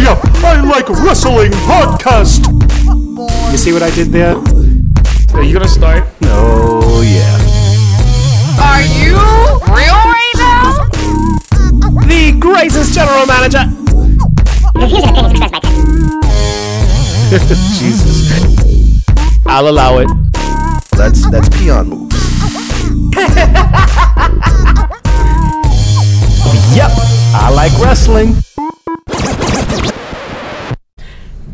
Yep, I Like Wrestling podcast. You see what I did there? Are you gonna start? Oh, yeah. Are you real right now? The greatest general manager. Confusion opinions expressed by text. Jesus. I'll allow it. That's peon moves. Yep, I like wrestling.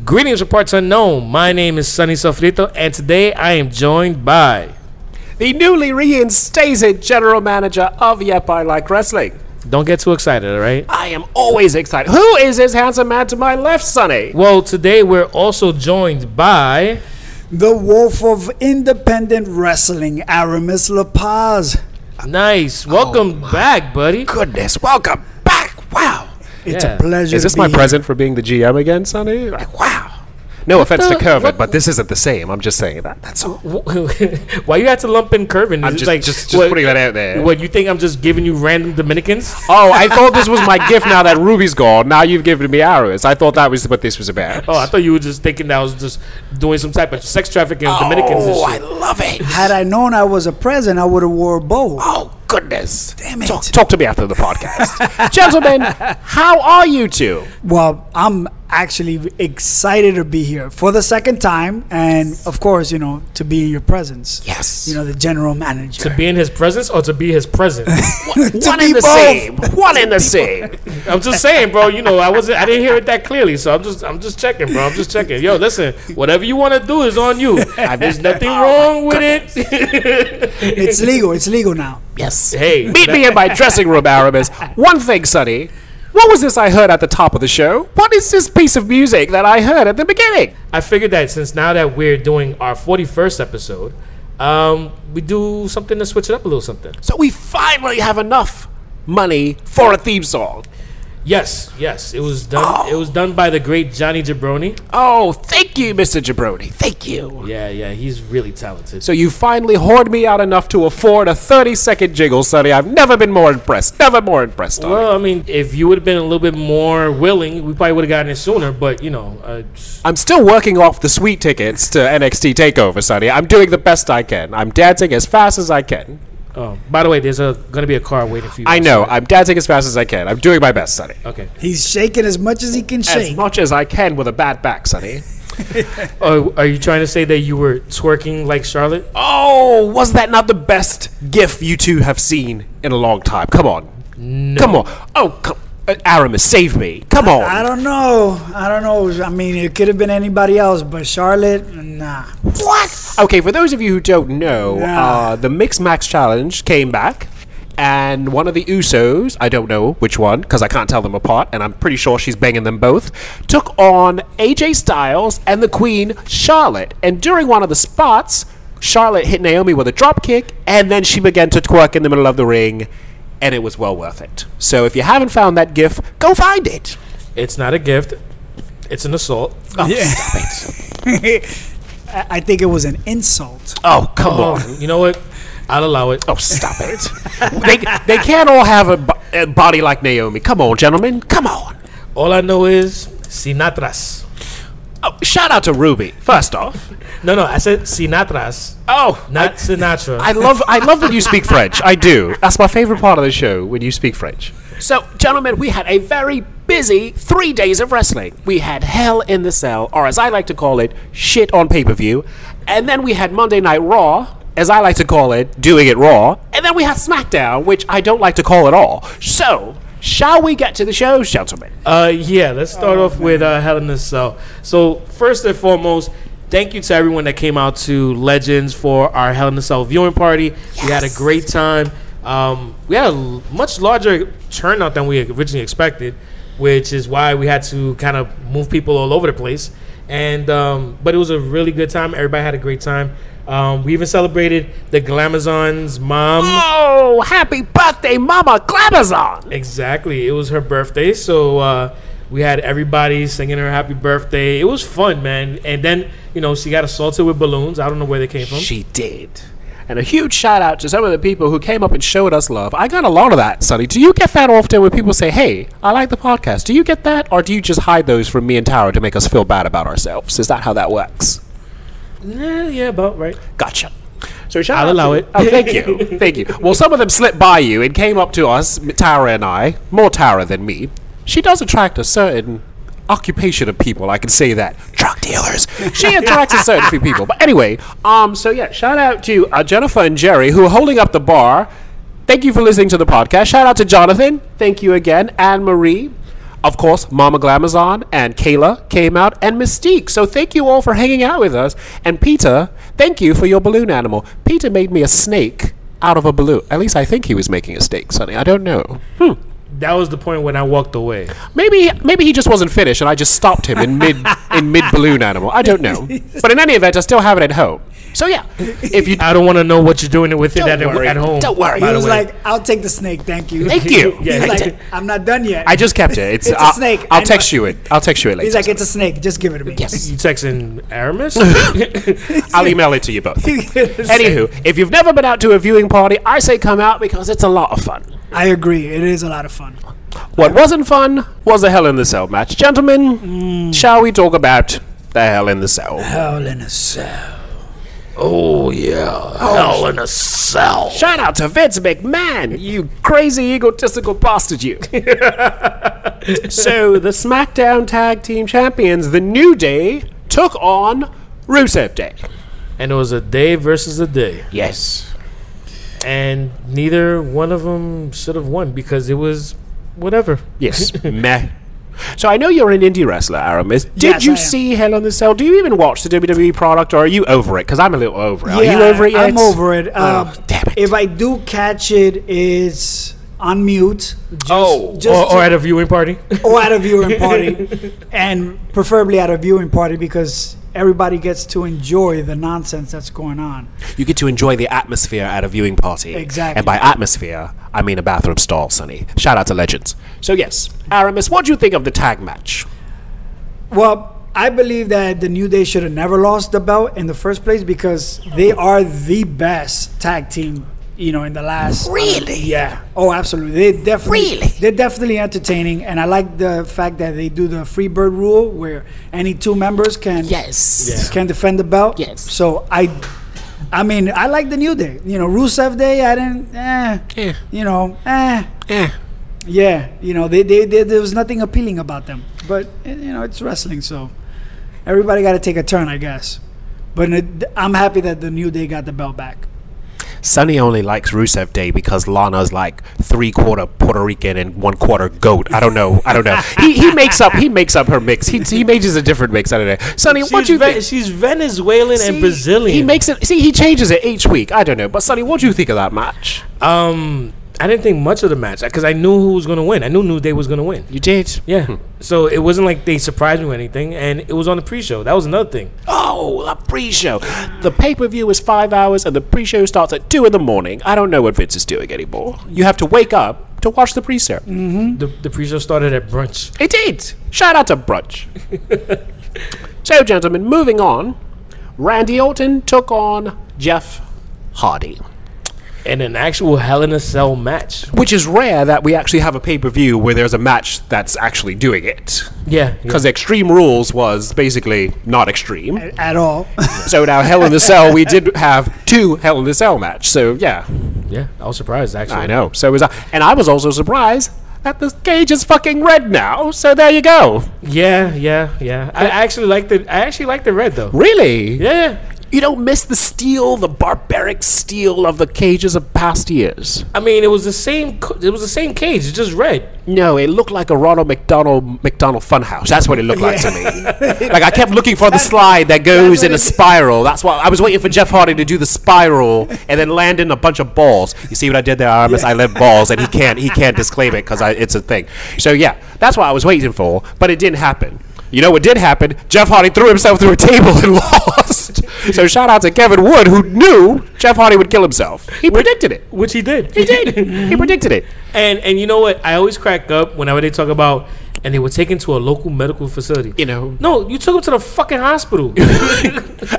Greetings from parts unknown. My name is Sonny Sofrito, and today I am joined by The newly reinstated general manager of Yep, I Like Wrestling. Don't get too excited, all right? I am always excited. Who is this handsome man to my left, Sonny? Well, today we're also joined by the Wolf of Independent Wrestling, Aramis LaPaz. Nice. Welcome back, buddy. Goodness, welcome back. Wow. It's Yeah. a pleasure. Is this to my be here. present for being the GM again, Sonny? Like, wow. No offense to Kervin, but this isn't the same. I'm just saying that. That's all. Why you had to lump in Kervin? I'm Is it just what- putting that out there. What, you think I'm just giving you random Dominicans? Oh, I thought this was my gift now that Ruby's gone. Now you've given me arrows. I thought that was what this was about. Oh, I thought you were just thinking that I was just doing some type of sex trafficking with Dominicans and Oh, I shit. love it. Had I known I was a present, I would have wore a bow. Oh, goodness. Damn it. Talk to me after the podcast. Gentlemen, how are you two? Well, I'm actually excited to be here for the second time, and of course, you know, to be in your presence. Yes. You know, the general manager. To be in his presence or to be his present? One be in the both. same. One in the same. I'm just saying, bro. You know, I didn't hear it that clearly, so I'm just checking, bro. I'm just checking. Yo, listen, whatever you want to do is on you. There's nothing wrong with it. It's legal. It's legal now. Yes. Hey, Meet me in my dressing room, Aramis. One thing, Sonny. What was this I heard at the top of the show? What is this piece of music that I heard at the beginning? I figured that since now that we're doing our 41st episode, we do something to switch it up a little something. So we finally have enough money for a theme song. Yes, it was done. It was done by the great Johnny Jabroni. Oh, thank you, Mr. Jabroni. Thank you. Yeah, he's really talented. So you finally hoard me out enough to afford a 30-second jiggle, Sonny. I've never been more impressed. Never more impressed, Sonny. Well, I mean, if you would have been a little bit more willing, we probably would have gotten it sooner. But you know, I'm still working off the sweet tickets to NXT TakeOver, Sonny. I'm doing the best I can. I'm dancing as fast as I can. oh, by the way, there's gonna be a car waiting for you. I know. I'm dancing as fast as I can. I'm doing my best, Sonny. Okay. He's shaking as much as he can As shake. much as I can with a bad back, Sonny. Oh, are you trying to say that you were twerking like Charlotte? Oh, was that not the best gif you two have seen in a long time? Come on. No. Come on. Oh, come. Aramis, save me. Come on. I don't know. I mean, it could have been anybody else, but Charlotte, nah. What? Okay, for those of you who don't know, Nah. the Mix Max Challenge came back, and one of the Usos, I don't know which one, because I can't tell them apart, and I'm pretty sure she's banging them both, took on AJ Styles and the Queen, Charlotte. And during one of the spots, Charlotte hit Naomi with a drop kick, and then she began to twerk in the middle of the ring, and it was well worth it. So if you haven't found that gif, go find it. It's not a gift. It's an assault. Oh, Yeah. stop it. I think it was an insult. Oh, come on. You know what? I'll allow it. Oh, stop it. they can't all have a body like Naomi. Come on, gentlemen. Come on. All I know is Sinatras. Oh, shout out to Ruby, first off. No, I said Sinatras, Oh, not Sinatra. I love when you speak French. I do. That's my favorite part of the show, when you speak French. So, gentlemen, we had a very busy 3 days of wrestling. We had Hell in the Cell, or as I like to call it, shit on pay-per-view. And then we had Monday Night Raw, as I like to call it, doing it raw. And then we had SmackDown, which I don't like to call it all. So, shall we get to the show, gentlemen? Yeah, let's start off with Hell in a Cell. So first and foremost, thank you to everyone that came out to Legends for our Hell in a Cell viewing party. Yes. We had a great time. We had a much larger turnout than we originally expected, which is why we had to kind of move people all over the place. And but it was a really good time. Everybody had a great time. We even celebrated the Glamazon's mom. Oh, happy birthday, Mama Glamazon! Exactly. It was her birthday, so we had everybody singing her happy birthday. It was fun, man. And then, you know, she got assaulted with balloons. I don't know where they came from. She did. And a huge shout out to some of the people who came up and showed us love. I got a lot of that, Sonny. Do you get that often when people say, hey, I like the podcast? Do you get that? Or do you just hide those from me and Tara to make us feel bad about ourselves? Is that how that works? Yeah, about right. Gotcha. So shout I'll out allow to- it. Oh, thank you. Thank you. Well, some of them slipped by you and came up to us, Tara and I, more Tara than me. She does attract a certain occupation of people, I can say that. Drug dealers. She attracts a certain few people. But anyway, so yeah, shout out to Jennifer and Jerry who are holding up the bar. Thank you for listening to the podcast. Shout out to Jonathan. Thank you again. Anne Marie. Of course, Mama Glamazon and Kayla came out, and Mystique. So thank you all for hanging out with us. And Peter, thank you for your balloon animal. Peter made me a snake out of a balloon. At least I think he was making a snake, Sonny. I don't know. That was the point when I walked away. Maybe he just wasn't finished, and I just stopped him in mid balloon animal. I don't know. But in any event, I still have it at home. So yeah, if you I don't want to know what you're doing with it at home. Don't worry. He was like, I'll take the snake, thank you. Thank you. Yeah. He's like, I'm not done yet. I just kept it. It's a snake. I'll text you it. I'll text you it later. He's like, it's a snake, just give it to me. Yes. You texting Aramis? I'll email it to you both. Anywho, if you've never been out to a viewing party, I say come out because it's a lot of fun. I agree. It is a lot of fun. What wasn't fun was the Hell in the Cell match. Gentlemen, shall we talk about the Hell in the Cell? Hell in a cell. Oh, yeah. Hell in a cell. Shout out to Vince McMahon, you crazy egotistical bastard, you. So, the SmackDown Tag Team Champions, The New Day, took on Rusev Day. And it was a day versus a day. Yes. And neither one of them should have won because it was whatever. Yes. Meh. So I know you're an indie wrestler, Aramis. Did Yes, you I am. see Hell in the Cell? Do you even watch the WWE product, or are you over it? Because I'm a little over it. Are you over it yet? I'm over it. Oh, damn it. If I do catch it, it's on mute. Just Or at a viewing party. or at a viewing party, and preferably at a viewing party because everybody gets to enjoy the nonsense that's going on. You get to enjoy the atmosphere at a viewing party. Exactly. And by atmosphere, I mean a bathroom stall, Sonny. Shout out to Legends. So yes, Aramis, what do you think of the tag match? Well, I believe that the New Day should have never lost the belt in the first place because they are the best tag team, in the last. Really? Yeah. Oh, absolutely. They're definitely entertaining, and I like the fact that they do the free bird rule where any two members can can defend the belt. Yes. So I like the New Day. Rusev Day, I didn't. Yeah. There was nothing appealing about them, but it's wrestling, so everybody got to take a turn, I guess. But I'm happy that the New Day got the belt back. Sonny only likes Rusev Day because Lana's like 3/4 Puerto Rican and 1/4 goat. I don't know. He makes up her mix. He makes a different mix out of it. Sonny, what do you think? She's Venezuelan and Brazilian. He makes it. He changes it each week. I don't know. But Sonny, what do you think of that match? I didn't think much of the match because I knew who was going to win. I knew New Day was going to win. You did? Yeah. So it wasn't like they surprised me or anything, and it was on the pre-show. That was another thing. Oh, the pre-show. The pay-per-view is 5 hours, and the pre-show starts at 2 in the morning. I don't know what Vince is doing anymore. You have to wake up to watch the pre-show. Mm-hmm. The pre-show started at brunch. It did. Shout out to brunch. So, gentlemen, moving on. Randy Orton took on Jeff Hardy. In an actual Hell in a Cell match. Which is rare that we actually have a pay-per-view where there's a match that's actually doing it. Yeah. Because Extreme Rules was basically not extreme. At all. So now Hell in the Cell, we did have 2 Hell in the Cell match. So, yeah. Yeah, I was surprised, actually. I know. So was I. And I was also surprised that the cage is fucking red now. So there you go. Yeah. I actually like the red, though. Really? Yeah. You don't miss the steel, the barbaric steel of the cages of past years. I mean, it was the same cage, it's just red. No, it looked like a Ronald McDonald Funhouse. That's what it looked like to me. Like I kept looking for the slide that goes in a spiral. That's why I was waiting for Jeff Hardy to do the spiral and then land in a bunch of balls. You see what I did there, Aramis? I left balls, and he can't disclaim it because it's a thing. So yeah, that's what I was waiting for, but it didn't happen. You know what did happen? Jeff Hardy threw himself through a table and lost. So shout out to Kevin Wood, who knew Jeff Hardy would kill himself. He predicted it. Which he did. He did. He predicted it. And you know what? I always crack up whenever they talk about and they were taken to a local medical facility. You know. No, you took them to the fucking hospital.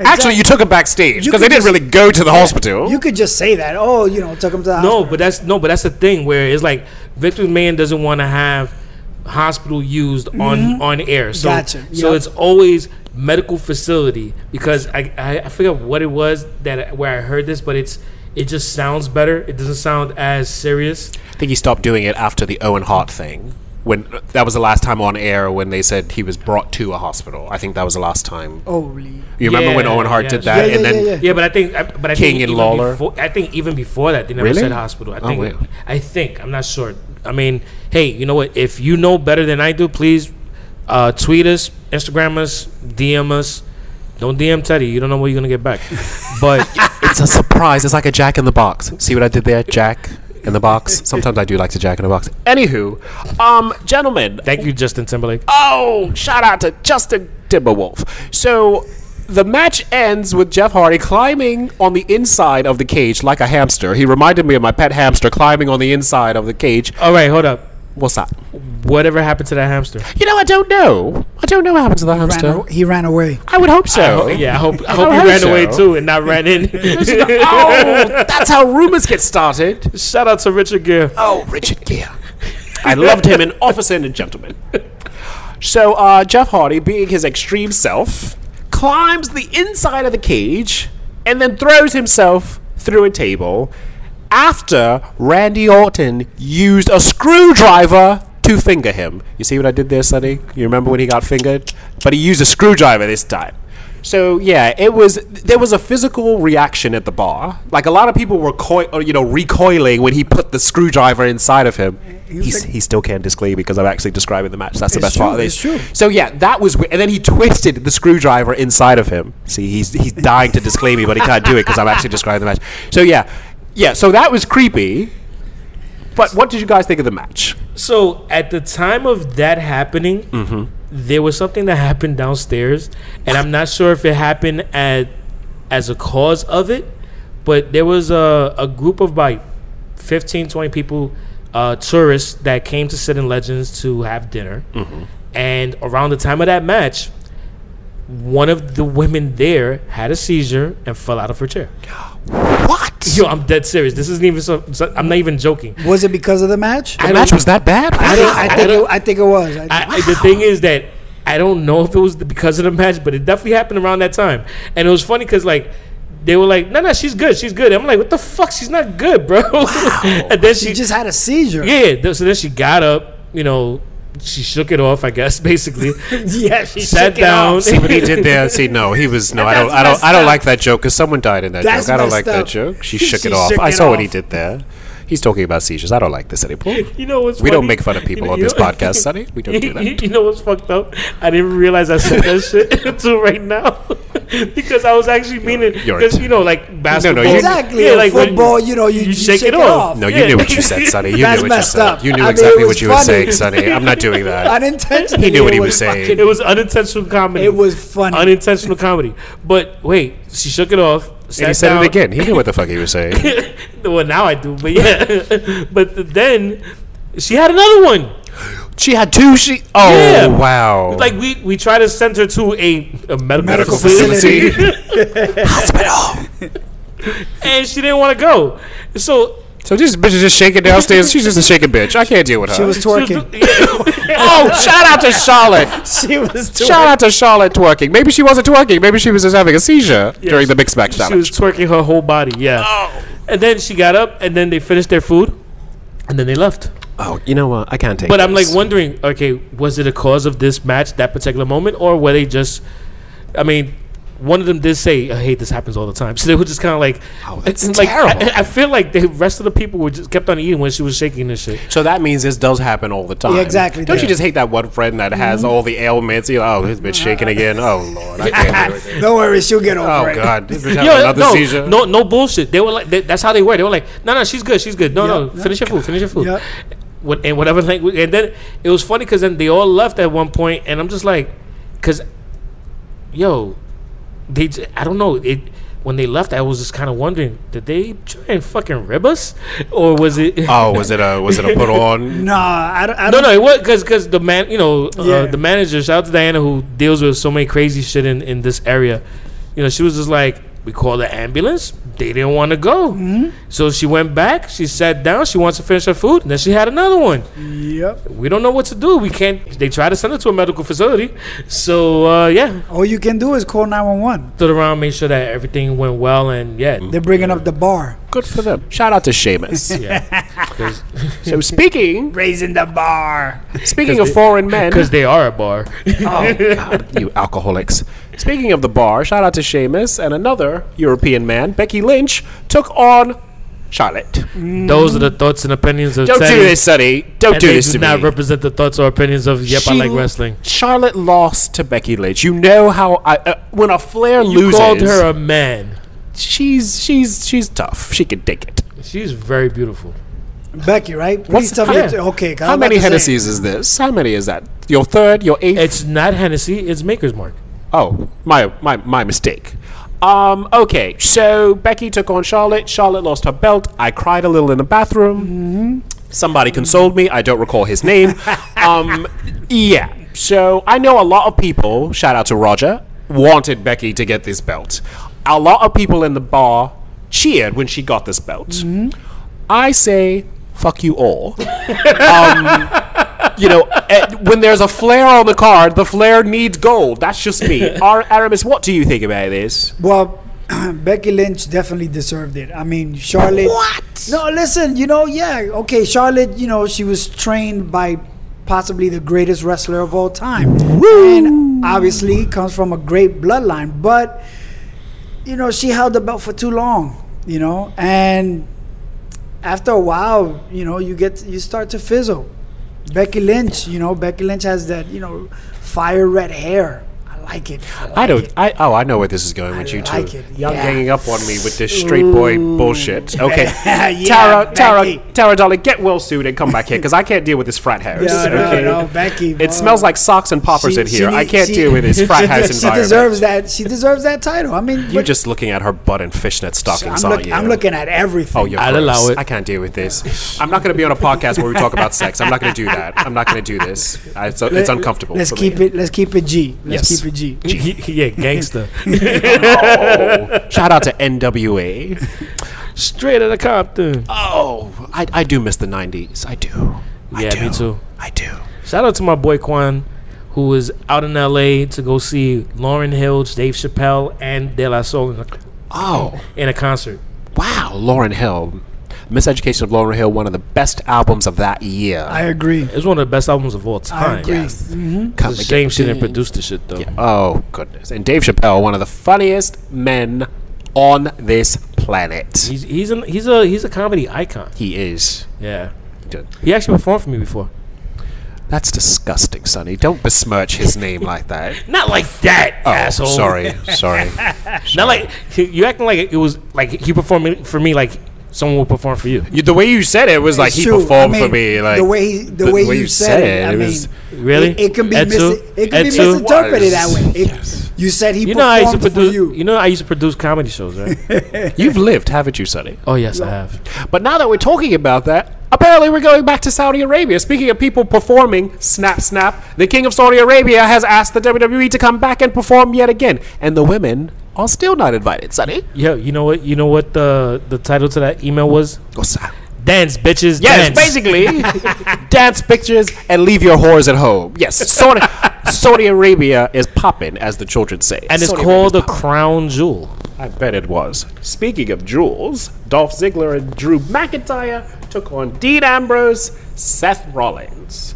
Actually, you took him backstage because they didn't really go to the hospital. You could just say that. Oh, took him to the hospital. But that's the thing where it's like Vince McMahon doesn't want to have hospital used on air. So, Gotcha. So it's always medical facility because I forget what it was where I heard this, but it just sounds better. It doesn't sound as serious. I think he stopped doing it after the Owen Hart thing. When that was the last time on air when they said he was brought to a hospital. I think that was the last time. Holy. You remember when Owen Hart did that? Yeah, but I think King and Lawler. I think even before that they never said hospital. I think I'm not sure. I mean, hey, you know what? If you know better than I do, please tweet us, Instagram us, DM us. Don't DM Teddy. You don't know what you're gonna get back. But it's a surprise. It's like a Jack in the Box. See what I did there, Jack in the Box? Sometimes I do like to Jack in the Box. Anywho, gentlemen. Thank you, Justin Timberlake. Oh, shout out to Justin Timberwolf. So the match ends with Jeff Hardy climbing on the inside of the cage like a hamster. He reminded me of my pet hamster climbing on the inside of the cage. All right, hold up. What's that? Whatever happened to that hamster? I don't know. I don't know what happened to the hamster. He ran away. I would hope so. I hope he ran away too and not ran in. Oh, that's how rumors get started. Shout out to Richard Gere. Oh, Richard Gere. I loved him in Officer and a Gentleman. So Jeff Hardy, being his extreme self, climbs the inside of the cage and then throws himself through a table after Randy Orton used a screwdriver to finger him. You see what I did there, Sonny? You remember when he got fingered? But he used a screwdriver this time. So yeah, there was a physical reaction at the bar. Like a lot of people were recoiling when he put the screwdriver inside of him. He still can't disclaim because I'm actually describing the match. That's the best part of this. It's true. So yeah, that was and then he twisted the screwdriver inside of him. See, he's dying to disclaim me, but he can't do it because I'm actually describing the match. So yeah, so that was creepy. But what did you guys think of the match? So at the time of that happening, there was something that happened downstairs, and I'm not sure if it happened as a cause of it, but there was a group of like 15, 20 people, tourists that came to sit in Legends to have dinner. And around the time of that match, one of the women there had a seizure and fell out of her chair. What? Yo, I'm dead serious. This isn't even I'm not even joking. Was it because of the match? The match was that bad? I think it was. The thing is that I don't know if it was because of the match, but it definitely happened around that time. And it was funny because like they were like, no, she's good. She's good. I'm like, what the fuck? She's not good, bro. Wow. And then she just had a seizure. Yeah. So then she got up, she shook it off, I guess, basically. Yeah, she sat down. See what he did there? See, no, he was no. I don't like that joke because someone died in that joke. I don't like that joke. She shook it off. I saw what he did there. He's talking about seizures. I don't like this anymore. You know what's we funny? don't make fun of people on this podcast, Sonny. We don't do that. You know what's fucked up? I didn't realize I said that shit until right now. Because I was actually meaning, because like basketball. Exactly. Yeah, like football, you shake it off. No, you knew what you said, Sonny. You That's knew what you said. Up. You knew exactly what you were saying, Sonny. I'm not doing that. Unintentional. He knew what he was saying. It was unintentional comedy. It was funny. Unintentional comedy. But wait, she shook it off. And he said it again. He knew what the fuck he was saying. Well, now I do, but yeah. But then she had another one. She had two. Wow. Like we try to send her to a medical facility. Hospital. And she didn't want to go. So this bitch is just shaking downstairs. She's just a shaking bitch. I can't deal with her. She was twerking. Shout out to Charlotte. She was twerking. Shout out to Charlotte twerking. Maybe she wasn't twerking. Maybe she was just having a seizure during the mixed match challenge. She was twerking her whole body, yeah. Oh. And then she got up, and then they finished their food, and then they left. Oh, you know what? I can't take But this. I'm like wondering, okay, was it a cause of this match, that particular moment, or were they just, one of them did say, I hate this happens all the time. So they were just kind of like, it's terrible. I feel like the rest of the people were just kept on eating when she was shaking this shit. So that means this does happen all the time. Yeah, exactly. Don't you just hate that one friend that has all the ailments? You're like, his bitch shaking again. Oh, Lord. I can't do it. Don't worry, she'll get over it. Oh, God. This bitch having another seizure. No bullshit. They were like, that's how they were. They were like, no, she's good. No, finish your food. Yep. And whatever language. And then it was funny because then they all left at one point, and I'm just like, because, I don't know. when they left, I was just kind of wondering, did they try and fucking rib us, or was it? Oh, was it a put on? No, I don't. No, it was because the man, the manager, shout out to Diana, who deals with so many crazy shit in this area. She was just like, we called the ambulance. They didn't want to go. So she went back. She sat down. She wants to finish her food. And then she had another one. Yep. We don't know what to do. We can't. They try to send her to a medical facility. So, yeah. All you can do is call 911. Stood around, made sure that everything went well. And, yeah. They're bringing up the bar. Good for them. Shout out to Sheamus. Yeah. So speaking Raising the bar. of foreign men. Because they are a bar. Oh, God, you alcoholics. Speaking of the bar, shout out to Sheamus and another European man, Becky Lynch, took on Charlotte. Those are the thoughts and opinions of Don't Teddy. do this, Sonny. Don't do this to me. They do not represent the thoughts or opinions of I Like Wrestling. Charlotte lost to Becky Lynch. You know how when a Flair You loses, called her a man. she's tough. She can take it. She's very beautiful. Becky, right? Please tell me. yeah. Okay. 'cause I How was many about to say- Hennessy's is this? How many is that? Your third? Your eighth? It's not Hennessy. It's Maker's Mark. Oh, my mistake. Okay, so Becky took on Charlotte. Charlotte lost her belt. I cried a little in the bathroom. Somebody consoled me. I don't recall his name. Yeah. So I know a lot of people, shout out to Roger, wanted Becky to get this belt. A lot of people in the bar cheered when she got this belt. I say, fuck you all. When there's a Flair on the card, the Flair needs gold. That's just me. Aramis, what do you think about this? Well, Becky Lynch definitely deserved it. I mean, Charlotte. What? No, listen. Okay. Charlotte. She was trained by possibly the greatest wrestler of all time, and obviously comes from a great bloodline. But she held the belt for too long. And after a while, you start to fizzle. Becky Lynch, Becky Lynch has that, fire red hair. I like it. I know where this is going with you two. like it, Y'all yeah. ganging up on me with this straight boy bullshit. Okay, Yeah, Becky. Tara, darling, get well soon and come back here because I can't deal with this frat house. Okay, No, Becky. it smells like socks and poppers in here. I can't deal with this frat house She environment. deserves that. She deserves that title. I mean, You're just looking at her butt and fishnet stockings, aren't you? I'm looking at everything. Oh, you're I'll gross. allow it. I can't deal with this. I'm not going to be on a podcast where we talk about sex. I'm not going to do that. I'm not going to do this. It's uncomfortable. Let's for keep me. it. Let's keep it G. Let's Yes. keep it G. Yeah, gangster. Oh, shout out to NWA. Straight out of Compton. Oh, I do miss the 90s. I do. Yeah, me too. I do. Shout out to my boy Quan, who was out in LA to go see Lauryn Hill, Dave Chappelle, and De La Soul in a concert. Wow, Lauryn Hill. Miseducation of Lauryn Hill, one of the best albums of that year. I agree. It's one of the best albums of all time. I agree. Yes. It's a shame she didn't produce the shit though. Yeah. Oh, goodness. And Dave Chappelle, one of the funniest men on this planet. He's a comedy icon. He is. Yeah. He actually performed for me before. That's disgusting, Sonny. Don't besmirch his name like that. Not like that, Oh, asshole. sorry. Not like you acting like it was like he performed for me like someone would perform for you. The way you said it was like he True. performed I mean, for me. Like the way you said it. I mean, was Really? It can be Etsu? misinterpreted that way. Yes. You said he You know I used to performed for produce. you. You know I used to produce comedy shows, right? You've lived, haven't you, Sonny? Oh yes, I have. But now that we're talking about that, apparently we're going back to Saudi Arabia. Speaking of people performing, snap, snap, the King of Saudi Arabia has asked the WWE to come back and perform yet again. And the women are still not invited, Sonny. Yeah, you know what? You know what the title to that email was? What's that? Dance, bitches. Yes, dance. basically, dance pictures and leave your whores at home. Yes, Saudi Arabia is popping, as the children say. And it's Saudi called Arabia's the Crown Jewel. I bet it was. Speaking of jewels, Dolph Ziggler and Drew McIntyre took on Dean Ambrose, Seth Rollins.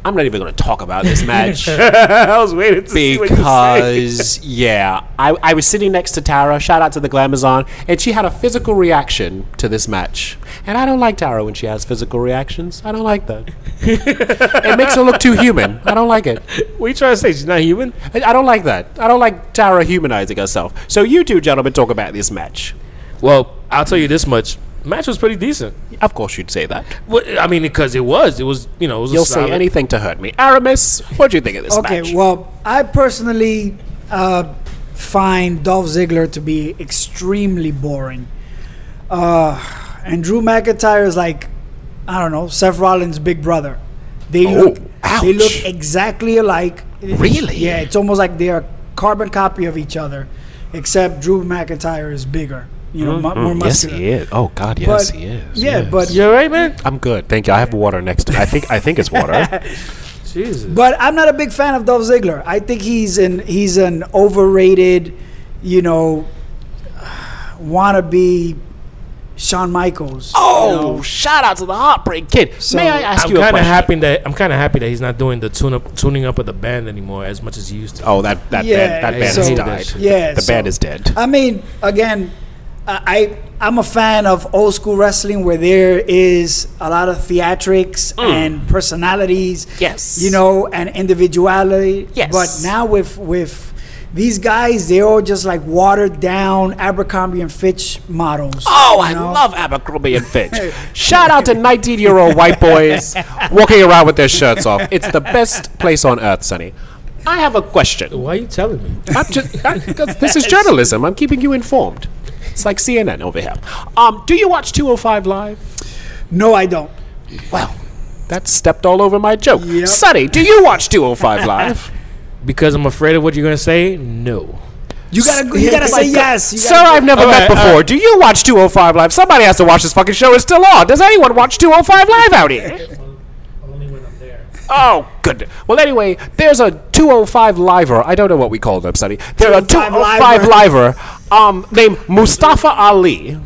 I'm not even going to talk about this match. I was waiting to see what you say. Because, yeah, I was sitting next to Tara, shout out to the Glamazon, and she had a physical reaction to this match. And I don't like Tara when she has physical reactions. I don't like that. It makes her look too human. I don't like it. What are you trying to say? She's not human? I don't like that. I don't like Tara humanizing herself. So you two gentlemen talk about this match. Well, I'll tell you this much. Match was pretty decent. Of course you'd say that. Well, I mean, because it was, you know, it was. You'll a say solid- anything to hurt me. Aramis, what do you think of this match? Okay, well, I personally find Dolph Ziggler to be extremely boring. And Drew McIntyre is like, I don't know, Seth Rollins' big brother. They look exactly alike. Really? Yeah, it's almost like they're a carbon copy of each other, except Drew McIntyre is bigger. You know, more muscular. Yes, he is. Oh God, yes, he is. Yeah, yes. but You all right, man? I'm good. Thank you. I have water next to me. I think it's water. Jesus. But I'm not a big fan of Dolph Ziggler. I think he's an overrated, wannabe Shawn Michaels. Oh, shout out to the Heartbreak Kid. So, May I ask I'm you a kind of question? happy that he's not doing the tuning up of the band anymore as much as he used to. Oh, that band has so- died. Yeah, the band is dead. I mean, again, I'm a fan of old school wrestling where there is a lot of theatrics and personalities. Yes. And individuality. Yes. But now with these guys, they're all just like watered down Abercrombie and Fitch models. Oh, I love Abercrombie and Fitch. Shout out to 19-year-old white boys walking around with their shirts off. It's the best place on earth, Sonny. I have a question. Why are you telling me? Because this is journalism. I'm keeping you informed. It's like CNN over here. Do you watch 205 Live? No, I don't. Well, that stepped all over my joke. Yep. Sonny, do you watch 205 Live? Because I'm afraid of what you're gonna say. No. You gotta say yes. You Sir, gotta- I've never met before. Do you watch 205 Live? Somebody has to watch this fucking show. It's still on. Does anyone watch 205 Live out here? Only when I'm there. Oh, good. Well, anyway, there's a 205 Liver. I don't know what we call them, Sonny. There's a 205 Liver named Mustafa Ali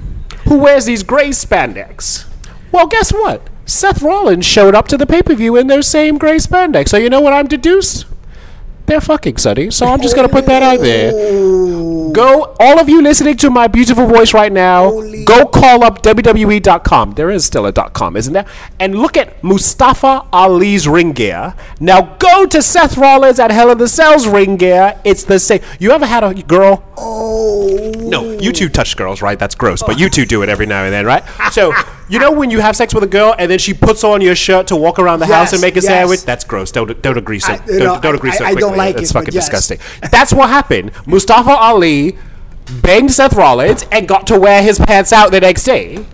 who wears these gray spandex. Well, guess what? Seth Rollins showed up to the pay-per-view in those same gray spandex. So you know what I'm deduced? They're fucking, Sonny. So I'm just going to put that out there. Go, all of you listening to my beautiful voice right now, go call up WWE.com. There is still a .com, isn't there? And look at Mustafa Ali's ring gear. Now go to Seth Rollins at Hell in the Cell's ring gear. It's the same. You ever had a girl? No, you two touch girls, right? That's gross. But you two do it every now and then, right? So, you know when you have sex with a girl and then she puts on your shirt to walk around the house and make a sandwich? That's gross. Don't agree so. Don't agree so I quickly. don't like it's it, fucking but yes. disgusting. That's what happened. Mustafa Ali banged Seth Rollins and got to wear his pants out the next day.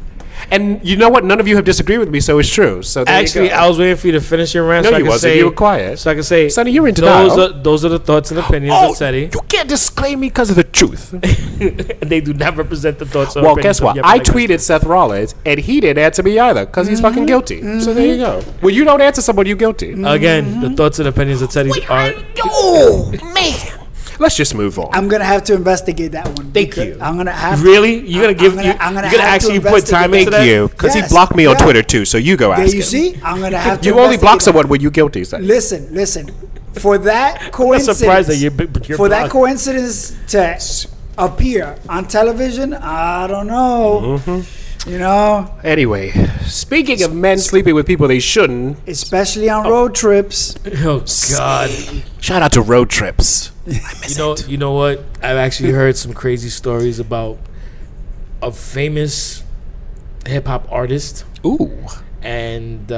And you know what? None of you have disagreed with me, so it's true. So there Actually, you go. I was waiting for you to finish your rant. No, so I you could wasn't. say, You were quiet. So I can say, Sonny, you're in denial. those are the thoughts and opinions Oh, of Teddy. you can't disclaim me because of the truth. And they do not represent the thoughts or Well, opinions guess of what? Yep, I like us. tweeted Seth Rollins, and he didn't answer me either because he's fucking guilty. So there you go. When you don't answer someone, you're guilty. Again, the thoughts and opinions of Teddy are. Oh, man. Let's just move on. I'm gonna have to investigate that one. Thank because you. I'm gonna have Really? You're gonna give? I'm You're gonna gonna have actually to put time investigate into Thank that? you, because he Yes, blocked me on yeah. Twitter too. So you go ask There you him. see, I'm gonna have to. You only block investigate someone when you guilty. Seth. Listen. For that I'm coincidence, surprised that you're for that blocked. coincidence to appear on television, I don't know. You know, Anyway, speaking of men sleeping with people they shouldn't, especially on road trips. Oh God! shout out to road trips. You know what? I've actually heard some crazy stories about a famous hip hop artist, Ooh. and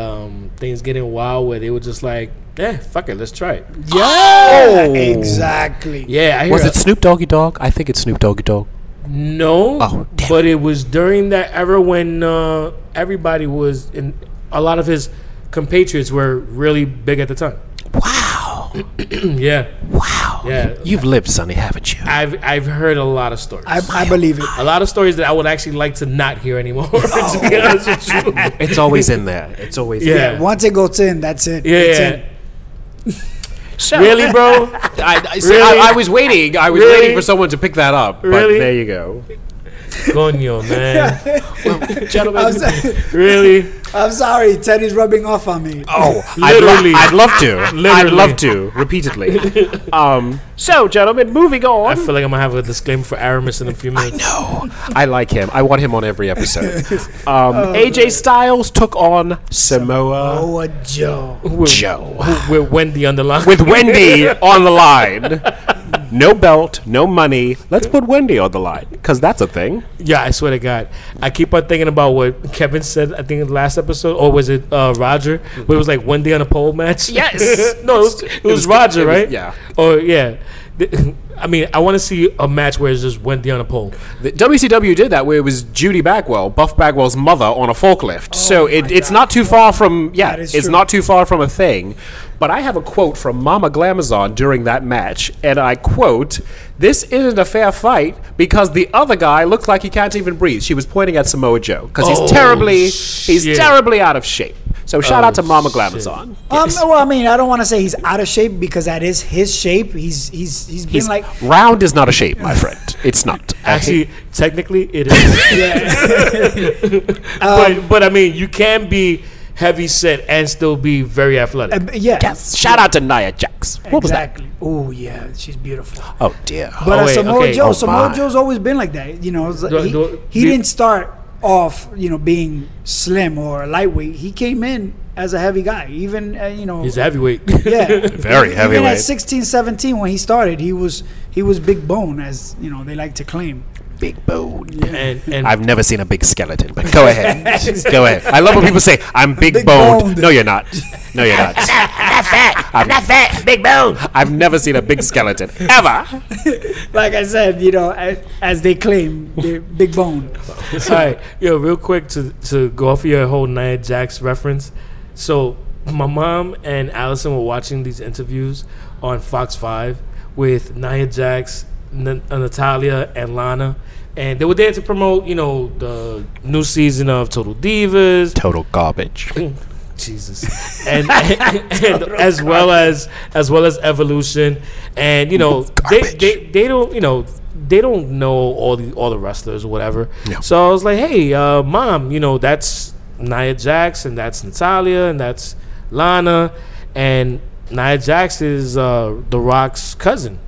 things getting wild where they were just like, fuck it, let's try it. Yeah, exactly. Yeah, I hear Was it Snoop Doggy Dogg? I think it's Snoop Doggy Dogg. No, Oh, damn but it was during that era when everybody was in. A lot of his compatriots were really big at the time. Wow. Yeah, Wow. yeah. You've lived, Sonny, haven't you? I've heard a lot of stories. I believe it. A lot of stories that I would actually like to not hear anymore. To be honest with you. It's always in there. It's always in Yeah. Once it goes in, that's it. Yeah, It's yeah. in. Really, bro? I was waiting. I was Really? waiting for someone to pick that up. But Really? there you go. Coño, man. Gentlemen. Really? I'm sorry, Teddy's rubbing off on me. Oh, Literally. I'd love to. Literally. I'd love to. Repeatedly. So, gentlemen, moving on. I feel like I'm gonna have a disclaimer for Aramis in a few minutes. No, I like him. I want him on every episode. AJ Styles took on Samoa Oh, a Joe. Joe With Wendy on the line. with Wendy on the line. No belt, no money. Let's put Wendy on the line. Because that's a thing. Yeah, I swear to God. I keep on thinking about what Kevin said, I think in the last episode, or was it Roger? Where it was like one day on a pole match? Yes. No, it was Roger, right? Yeah. Oh, yeah. I mean, I want to see a match where it's just Wendy on a pole. The WCW did that where it was Judy Bagwell, Buff Bagwell's mother, on a forklift. So it's not too far from, it's not too far from a thing. But I have a quote from Mama Glamazon during that match, and I quote, "This isn't a fair fight because the other guy looks like he can't even breathe." She was pointing at Samoa Joe because he's terribly out of shape. So shout out to Mama Glamazon. Well, I mean, I don't want to say he's out of shape because that is his shape. He's been like round is not a shape, my friend. It's not. Actually, technically, it is. But I mean, you can be heavy set and still be very athletic. Yes. Shout out to Nia Jax. What was that? Oh yeah, she's beautiful. Oh dear. But Samoa Joe's always been like that. You know, he didn't start off, being slim or lightweight. He came in as a heavy guy. Even he's a heavyweight. Yeah, very heavyweight. Even at 16, 17 when he started, he was big bone, as they like to claim. Big bone. Yeah. And I've never seen a big skeleton, but go ahead. Go ahead. I love when people say, "I'm big boned." No, you're not. No, you're not. I'm not fat. Big bone. I've never seen a big skeleton ever. Like I said, as they claim, they're big bone. All right, real quick to go off of your whole Nia Jax reference. So my mom and Allison were watching these interviews on Fox 5 with Nia Jax, Natalya, and Lana. And they were there to promote, the new season of Total Divas. Total garbage. Jesus. And as well as Evolution. And, they don't, they don't know all the wrestlers or whatever. No. So I was like, hey, Mom, that's Nia Jax, and that's Natalya, and that's Lana. And Nia Jax is The Rock's cousin.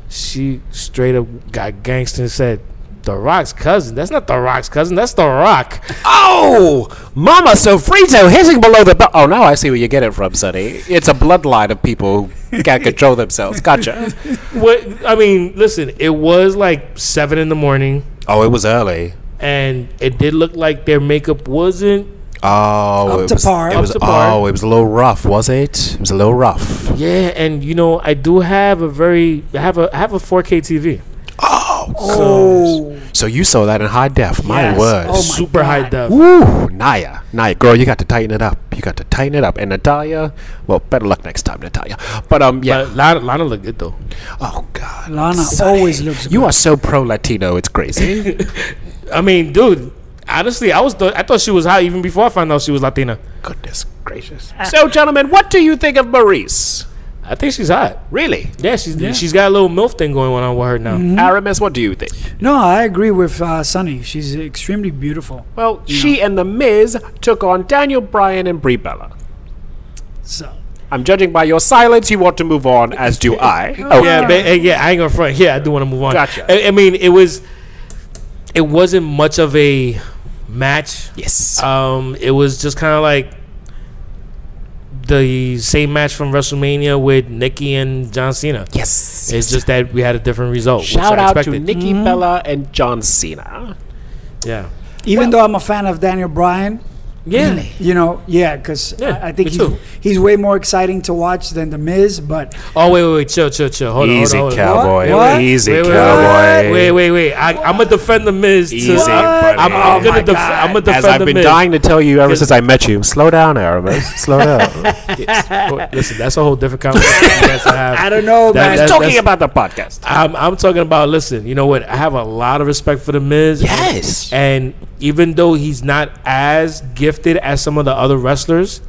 She straight up got gangster and said, "The Rock's cousin? That's not The Rock's cousin. That's The Rock." Oh, Mama Sofrito hitting below the belt. Oh, now I see where you get it from, Sonny. It's a bloodline of people who can't control themselves. Gotcha. I mean, listen, it was like 7 a.m. Oh, it was early. And it did look like their makeup wasn't up to par. It was a little rough, was it? It was a little rough. Yeah, and I do have a 4K TV. So you saw that in high def. My word. Oh my super God. high def. Woo, Nia, girl, you got to tighten it up. And Natalya, well, better luck next time, Natalya. But yeah. But Lana looked good though. Oh God, Lana always looks good. You are so pro Latino, it's crazy. I mean, dude. Honestly, I thought she was hot even before I found out she was Latina. Goodness gracious. So, gentlemen, what do you think of Maurice? I think she's hot. Really? Yeah, she's got a little MILF thing going on with her now. Mm-hmm. Aramis, what do you think? No, I agree with Sonny. She's extremely beautiful. Well, she and The Miz took on Daniel Bryan and Brie Bella. So I'm judging by your silence. You want to move on, as do I. Oh yeah, I ain't gonna front. Yeah, I do want to move on. Gotcha. I mean, it wasn't much of a match. Yes. It was just kind of like the same match from WrestleMania with Nikki and John Cena. Yes. It's just that we had a different result. Shout out to Nikki Bella and John Cena. Yeah. Even though I'm a fan of Daniel Bryan, Yeah. Because I think he's way more exciting to watch than The Miz. But wait, chill. Hold Easy, on. cowboy. What? Easy, Wait, cowboy. Wait. I'm gonna defend The Miz. Easy, buddy. I'm gonna defend As I've The been Miz. dying to tell you ever since I met you, slow down, Aramis. Slow down. Listen, that's a whole different conversation you guys have. I don't know, man. We're talking about the podcast. I'm talking about. Listen, you know what? I have a lot of respect for The Miz. Yes. And even though he's not as gifted as some of the other wrestlers,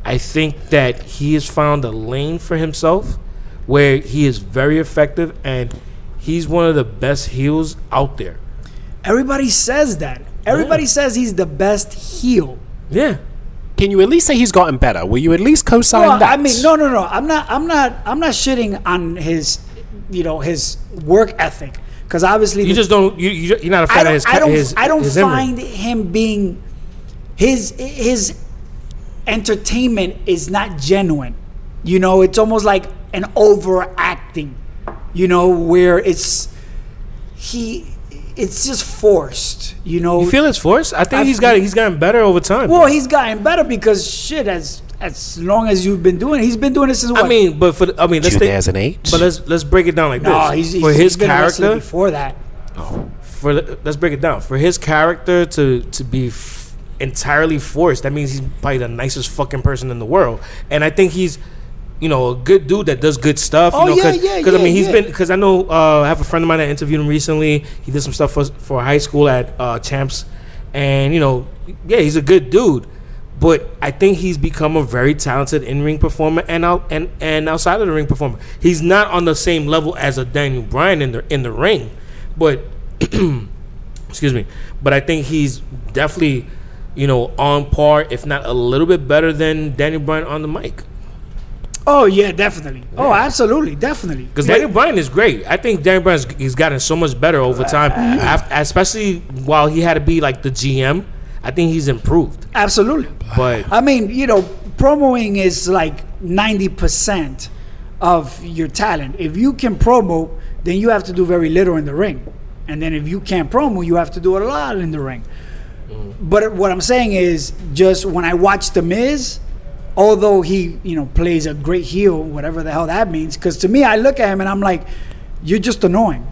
I think that he has found a lane for himself where he is very effective, and he's one of the best heels out there. Everybody says that. Everybody says he's the best heel. Yeah. Can you at least say he's gotten better? Will you at least co-sign that? I mean, no. I'm not shitting on his, his work ethic, because obviously You just don't. You're not a fan of his. I don't his find him being his entertainment is not genuine. It's almost like an overacting. Where it's it's just forced, you know. You feel it's forced? I think he's gotten better over time. Well, he's gotten better because shit, as long as you've been doing it, he's been doing it since what? I mean, but let's think, 2008. but let's break it down like No, this. he's been a wrestler before that. Let's break it down. For his character to be entirely forced, that means he's probably the nicest fucking person in the world. And I think he's, you know, a good dude that does good stuff. Oh, you know, because yeah, I mean, he's been, because I know I have a friend of mine that interviewed him recently. He did some stuff for high school at Champs, and you know, yeah, he's a good dude. But I think he's become a very talented in-ring performer and outside of the ring performer. He's not on the same level as a Daniel Bryan in the ring, but excuse me. But I think he's definitely, you know, on par, if not a little bit better than Daniel Bryan on the mic. Oh yeah, definitely. Yeah. Oh, absolutely, definitely. Because Daniel Bryan is great. I think Daniel Bryan he's gotten so much better over time, especially while he had to be like the GM. I think he's improved. Absolutely. But I mean, you know, promoing is like 90% of your talent. If you can promo, then you have to do very little in the ring. And then if you can't promo, you have to do a lot in the ring. But what I'm saying is, just when I watch The Miz, although he, you know, plays a great heel, whatever the hell that means, because to me, I look at him and I'm like, you're just annoying.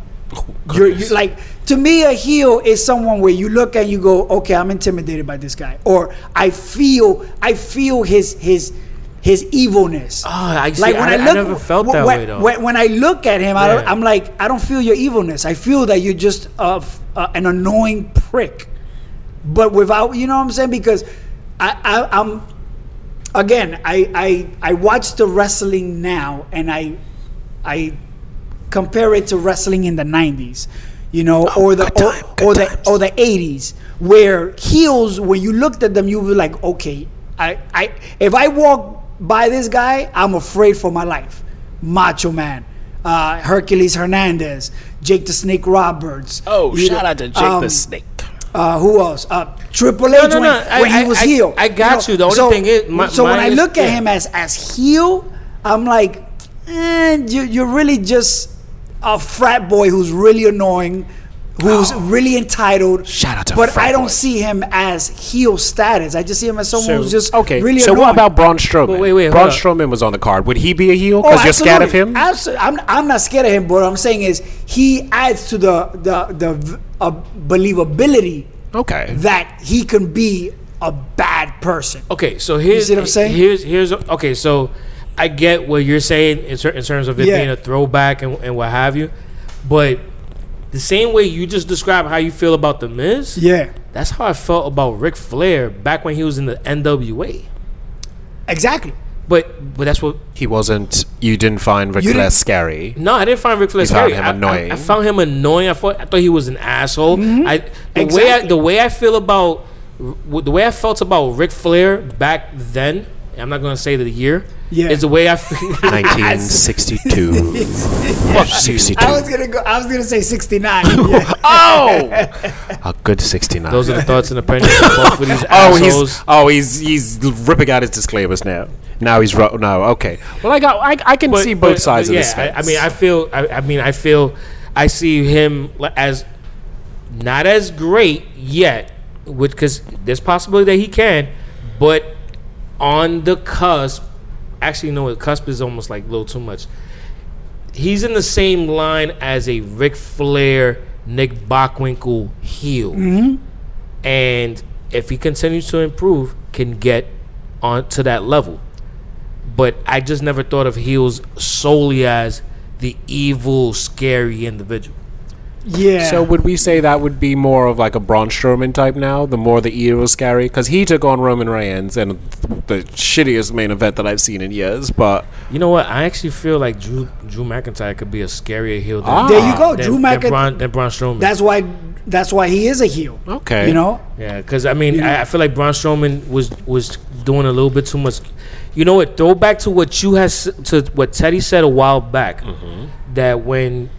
You're like, to me, a heel is someone where you look and you go, okay, I'm intimidated by this guy, or I feel his evilness. Oh, I see. Like when I never felt that way though. When I look at him, I'm like, I don't feel your evilness. I feel that you're just an annoying prick, but without, you know what I'm saying? Because I'm again, I watch the wrestling now, and I compare it to wrestling in the 90s, you know, or the 80s, where heels, when you looked at them, you were like, okay, if I walk by this guy, I'm afraid for my life. Macho Man, Hercules Hernandez, Jake the Snake Roberts. Oh, shout out to Jake the Snake. Who else? Triple H when he was heel. I got you. The only thing is, when I look at him as heel, I'm like, you're really just a frat boy who's really annoying, who's really entitled. Shout out to But frat I don't boy. see him as heel status. I just see him as someone who's just okay. really So annoying. what about Braun Strowman? Wait, Braun Strowman was on the card. Would he be a heel because you're scared of him? Absolutely. I'm not scared of him, but what I'm saying is he adds to the believability. Okay. That he can be a bad person. Okay, so here's, you see what I'm saying? Here's okay, so I get what you're saying in terms of it being a throwback and what have you, but the same way you just described how you feel about The Miz, that's how I felt about Ric Flair back when he was in the NWA. Exactly. But that's what he wasn't. You didn't find Ric Flair scary. No, I didn't find Ric Flair scary. Found him annoying. I found him annoying. I thought he was an asshole. Mm-hmm. The way I felt about Ric Flair back then. I'm not going to say the year. Is the way I feel. 1962. Fuck 62. I was gonna say 69. Oh, a good 69. Those are the thoughts and opinions of both of these assholes. He's ripping out his disclaimers now. Now he's no. Okay. Well, I can see both sides of this fence. I feel I see him as not as great yet, because there's possibility that he can, but on the cusp. Actually, no, the cusp is almost like a little too much. He's in the same line as a Ric Flair, Nick Bockwinkel heel. Mm-hmm. And if he continues to improve, can get on to that level. But I just never thought of heels solely as the evil, scary individual. Yeah. So would we say that would be more of like a Braun Strowman type now? The more the evil scary, because he took on Roman Reigns in the shittiest main event that I've seen in years. But you know what? I actually feel like Drew McIntyre could be a scarier heel. There you go, Drew McIntyre. Than Braun Strowman. That's why he is a heel. Okay. You know. Yeah, because I mean, I feel like Braun Strowman was doing a little bit too much. You know what? Throw back to what Teddy said a while back. Mm-hmm. That when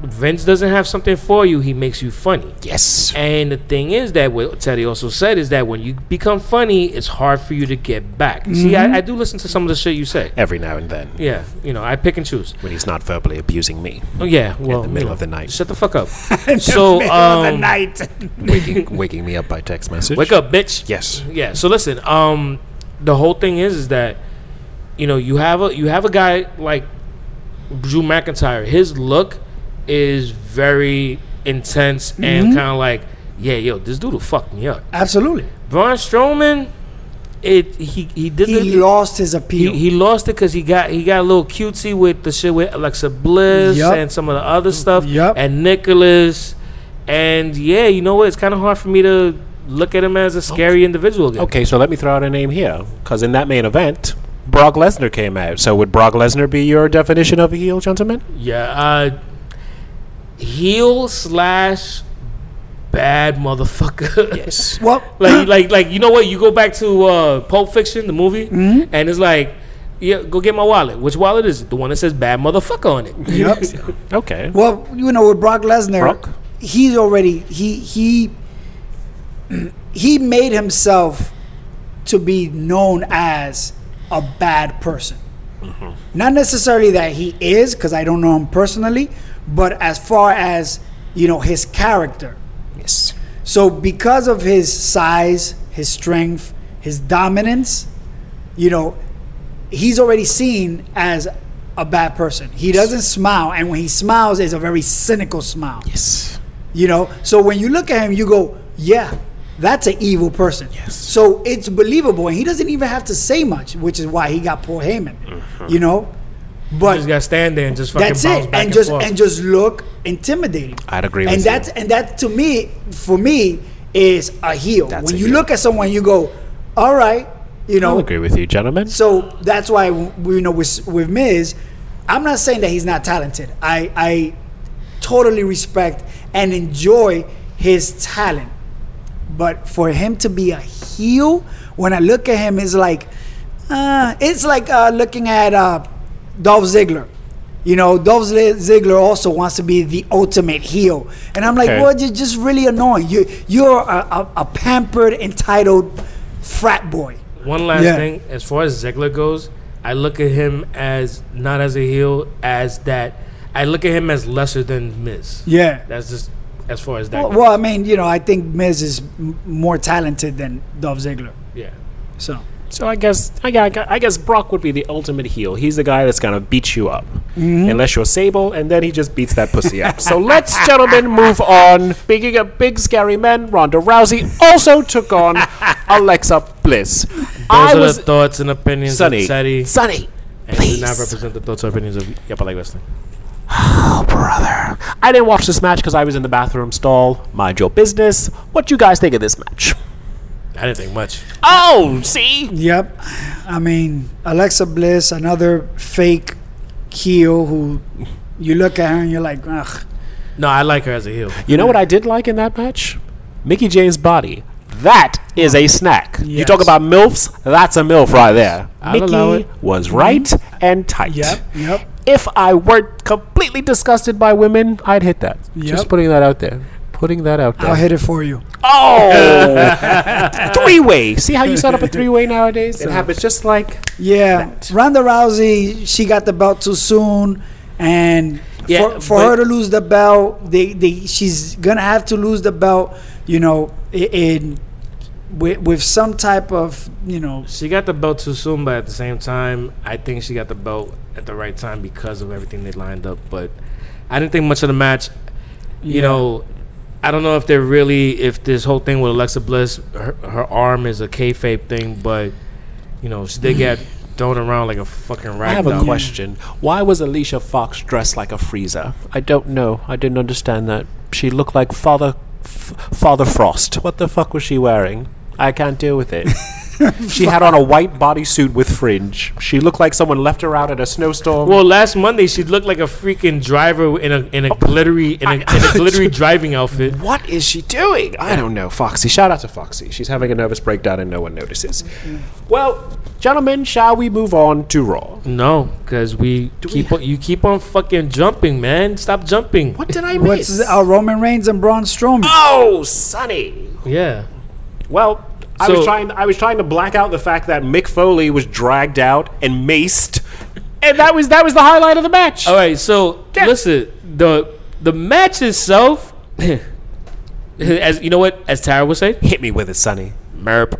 Vince doesn't have something for you, he makes you funny. Yes. And the thing is that what Teddy also said is that when you become funny, it's hard for you to get back. See, I do listen to some of the shit you say. Every now and then. Yeah, I pick and choose. When he's not verbally abusing me. Oh, yeah, well. In the middle of the night. Shut the fuck up. So, middle of the night. waking me up by text message. Wake up, bitch. Yes. Yeah, so listen, the whole thing is that, you have a guy like Drew McIntyre. His look is very intense and kind of like, this dude will fuck me up. Absolutely. Braun Strowman, he lost his appeal. He lost it because he got a little cutesy with the shit with Alexa Bliss and some of the other stuff and Nicholas, and you know what? It's kind of hard for me to look at him as a scary individual again. Okay, so let me throw out a name here, because in that main event, Brock Lesnar came out. So would Brock Lesnar be your definition of a heel, gentlemen? Yeah, heel / bad motherfucker. Yes. Well, like you know what? You go back to Pulp Fiction, the movie, and it's like, go get my wallet. Which wallet is it? The one that says bad motherfucker on it. Yep. Okay. Well, with Brock Lesnar, he's already he made himself to be known as a bad person. Not necessarily that he is, because I don't know him personally, but as far as his character. Yes. So because of his size, his strength, his dominance, he's already seen as a bad person. He doesn't smile, and when he smiles, it's a very cynical smile. Yes. So when you look at him, you go, yeah, that's an evil person. Yes. So it's believable, and he doesn't even have to say much, which is why he got Paul Heyman. But you just gotta stand there and just fucking that's bounce it, back and just look intimidating. I'd agree with and you. And that to me, for me, is a heel. That's when a you heel. look at someone, you go, all right, I'll agree with you, gentlemen. So that's why with Miz, I'm not saying that he's not talented. I totally respect and enjoy his talent. But for him to be a heel, when I look at him, it's like looking at Dolph Ziggler. Dolph Ziggler also wants to be the ultimate heel, and I'm like, well, you're just really annoying. You're a pampered, entitled frat boy. One last thing, as far as Ziggler goes, I look at him as not as a heel, as that I look at him as lesser than Miz. Yeah, that's just. As far as that goes. Well, I mean, I think Miz is more talented than Dolph Ziggler. Yeah. So I guess Brock would be the ultimate heel. He's the guy that's gonna beat you up, unless you're Sable, and then he just beats that pussy up. So let's, gentlemen, move on. Speaking of big scary men, Ronda Rousey also took on Alexa Bliss. Those are the thoughts and opinions of Teddy. Sonny, and please. do not represent the thoughts or opinions of Yep, I Like Wrestling. Oh, brother. I didn't watch this match because I was in the bathroom stall. Mind your business. What you guys think of this match? I didn't think much. Oh, see? Yep. I mean, Alexa Bliss, another fake heel who you look at her and you're like, ugh. No, I like her as a heel. You know what I did like in that match? Mickey James' body. That is a snack. Yes. You talk about MILFs, that's a MILF right there. I'll allow Mickey it. was right and tight. Yep. If I weren't completely disgusted by women, I'd hit that. Yep. Just putting that out there. I'll hit it for you. Oh! Three-way. See how you set up a three-way nowadays? It happens just like that. Ronda Rousey, she got the belt too soon, and for her to lose the belt, she's gonna have to lose the belt, with some type of, She got the belt too soon, but at the same time, I think she got the belt at the right time because of everything they lined up. But I didn't think much of the match. I don't know if this whole thing with Alexa Bliss, her arm is a kayfabe thing, but she did get thrown around like a fucking rag. I have a question. Why was Alicia Fox dressed like a freezer? I don't know. I didn't understand that. She looked like Father Frost. What the fuck was she wearing? I can't deal with it. She had on a white bodysuit with fringe. She looked like someone left her out in a snowstorm. Well, last Monday she looked like a freaking driver in a glittery glittery driving outfit. What is she doing? I don't know. Foxy. Shout out to Foxy. She's having a nervous breakdown and no one notices. Well, gentlemen, shall we move on to Raw? No, because you keep on fucking jumping, man. Stop jumping. What did I miss? What's Roman Reigns and Braun Strowman? Oh, Sonny. Yeah. Well, I was trying to black out the fact that Mick Foley was dragged out and maced, and that was the highlight of the match. All right, so listen, the match itself, as you know what, as Tara would say, hit me with it, Sonny. Merp.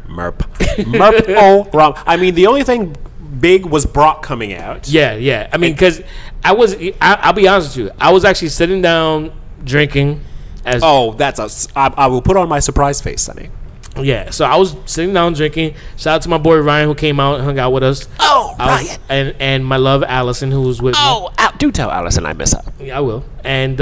Oh, wrong. I mean, the only thing big was Brock coming out. Yeah. I mean, because I'll be honest with you, I was actually sitting down drinking. I will put on my surprise face, Sonny. Yeah, so I was sitting down drinking. Shout out to my boy Ryan who came out and hung out with us. Oh, Ryan. And my love Allison who was with me. Do tell Allison I miss her. Yeah, I will. And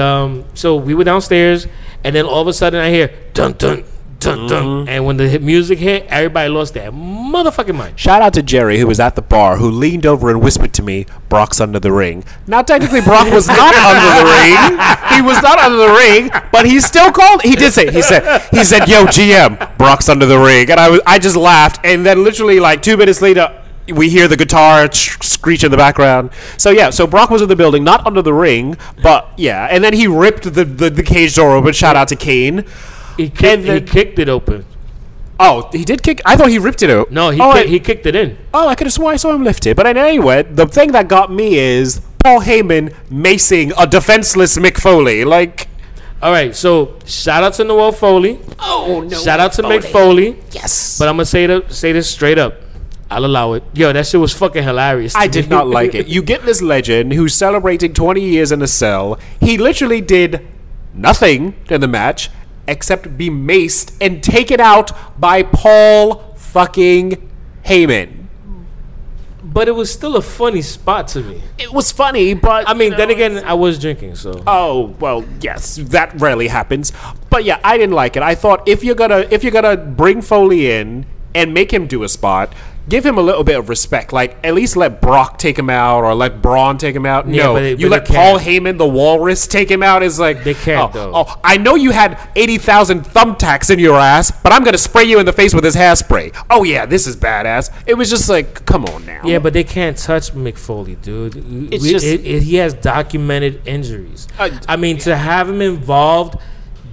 so we were downstairs, and then all of a sudden I hear dun dun dun dun, and when the music hit, everybody lost their motherfucking mind. Shout out to Jerry who was at the bar, who leaned over and whispered to me, "Brock's under the ring." Now technically Brock was not under the ring. He was not under the ring, but he still called. He did say. He said, "Yo, GM, Brock's under the ring," and I just laughed. And then literally like 2 minutes later, we hear the guitar screech in the background. So Brock was in the building, not under the ring, but yeah. And then he ripped the cage door open. Shout out to Kane. He kicked it open. Oh, he did kick. I thought he ripped it out. No, he kicked it in. Oh, I could have sworn I saw him lift it. But anyway, the thing that got me is Paul Heyman macing a defenseless Mick Foley. Like, all right. So shout out to Noel Foley. Oh no! Shout out to Mick Foley. Yes. But I'm gonna say this straight up. I'll allow it. Yo, that shit was fucking hilarious. I did not like it. You get this legend who's celebrating 20 years in a cell. He literally did nothing in the match except be maced and taken out by Paul fucking Heyman. But it was still a funny spot to me. It was funny, but I mean, then again, I was drinking, so. Oh well, yes, that rarely happens. But yeah, I didn't like it. I thought if you're gonna bring Foley in and make him do a spot, give him a little bit of respect. Like, at least let Brock take him out or let Braun take him out. Yeah, no, you let Paul Heyman, the Walrus, take him out. Is like, they can't, though. Oh, I know you had 80,000 thumbtacks in your ass, but I'm going to spray you in the face with his hairspray. Oh, yeah, this is badass. It was just like, come on now. Yeah, but they can't touch Mick Foley, dude. He has documented injuries. I mean, to have him involved,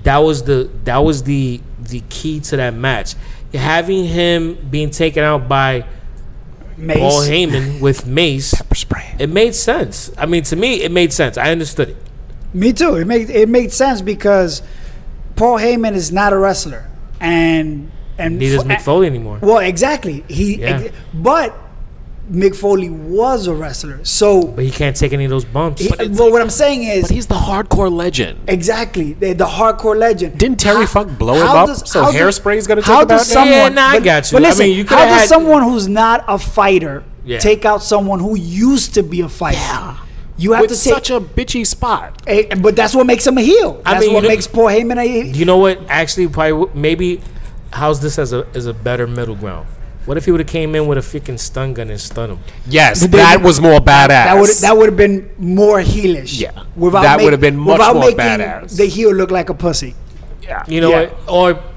that was the key to that match. Having him being taken out by Mace. Paul Heyman with mace, pepper spray. It made sense. I mean, to me, it made sense. I understood it. Me too. It made sense because Paul Heyman is not a wrestler, and neither is Mick Foley anymore. Well, exactly. But Mick Foley was a wrestler, but he can't take any of those bumps. But what I'm saying is, but he's the hardcore legend. Exactly, the hardcore legend. Didn't Terry Funk blow him up? Hairspray is going to take him out now? I got you. But listen, I mean, how does someone who's not a fighter take out someone who used to be a fighter? Yeah. You have with to take such a bitchy spot. But that's what makes him a heel. That's what makes Paul Heyman a heel. You know what? Actually, probably maybe how's this as a better middle ground? What if he would have came in with a freaking stun gun and stun him? Yes, that was more badass. That would have been more heelish. Yeah, that would have been much more badass. The heel look like a pussy. Yeah, you know what?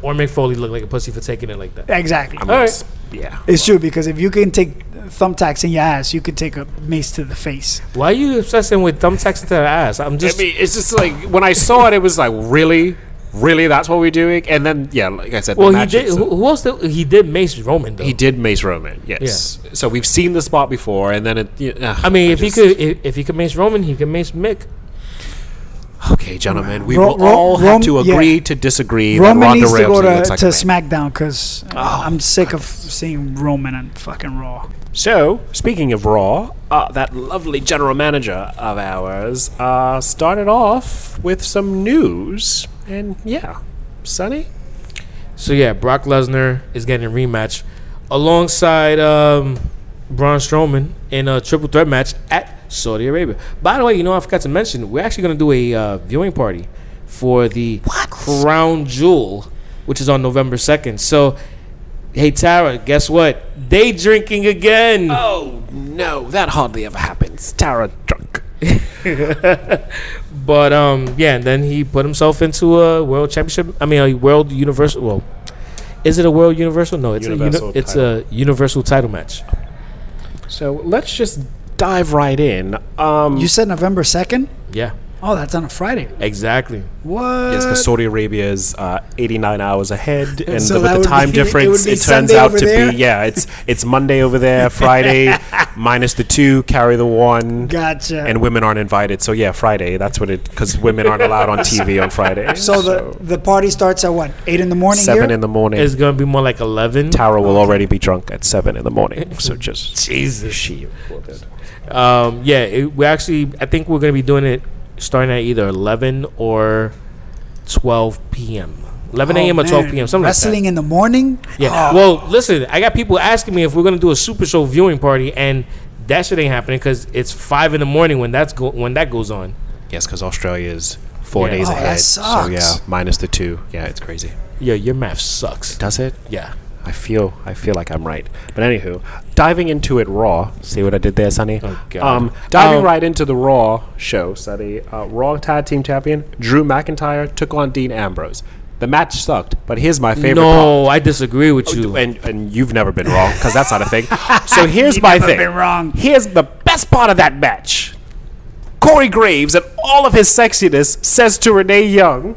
Or Mick Foley look like a pussy for taking it like that. Exactly. All right. Yeah, it's true because if you can take thumbtacks in your ass, you could take a mace to the face. Why are you obsessing with thumbtacks to the ass? I mean, it's just like when I saw it, it was like really. Really, that's what we're doing? And then, yeah, like I said, well, he did. Who else? He did mace Roman, though. He did mace Roman. Yes. Yeah. So we've seen the spot before, and then I mean, if he could mace Roman, he could mace Mick. Okay, gentlemen, we will all have to agree to disagree. Roman needs to go to SmackDown because I'm sick of seeing Roman on fucking Raw. So, speaking of Raw, that lovely general manager of ours started off with some news. And yeah, Sonny? So yeah, Brock Lesnar is getting a rematch alongside Braun Strowman in a triple threat match at Saudi Arabia. By the way, I forgot to mention, we're actually going to do a viewing party for the Crown Jewel, which is on November 2nd. So Hey, Tara, guess what? They drinking again. Oh, no. That hardly ever happens. Tara drunk. But, yeah, and then he put himself into a world championship. I mean, a world universal. Well, is it a world universal? No, it's it's a universal title match. So let's just dive right in. You said November 2nd? Yeah. Oh, that's on a Friday. Exactly. What? Yes, because Saudi Arabia is 89 hours ahead, and So with that the would time be- difference, it would be it turns Sunday out over to there? be it's Monday over there, Friday minus the 2, carry the 1, Gotcha. and women aren't invited. So yeah, Friday. That's what it because women aren't allowed on TV on Friday. So the party starts at what? 8 in the morning 7 here? in the morning. It's going to be more like 11. Tara will already be drunk at 7 in the morning. So just Jesus. she. Yeah, we actually, I think we're going to be doing it starting at either 11 or 12 p.m. 11 a.m. or 12 p.m. Something Wrestling like that. in the morning? Yeah. Oh. Well, listen, I got people asking me if we're going to do a Super Show viewing party, and that shit ain't happening because it's 5 in the morning when that goes on. Yes, because Australia is 4 Yeah. days Oh, that ahead. sucks. So yeah, minus the 2. Yeah, it's crazy. Yeah, your math sucks. Does it? Yeah. I feel like I'm right. But anywho, diving into it raw. See what I did there, Sonny? Oh, God. Diving right into the Raw show, Sonny. Raw Tag Team Champion Drew McIntyre took on Dean Ambrose. The match sucked, but here's my favorite part. No, I disagree with you. And you've never been wrong, because that's not a thing. So here's my thing. been wrong. Here's the best part of that match. Corey Graves, and all of his sexiness, says to Renee Young,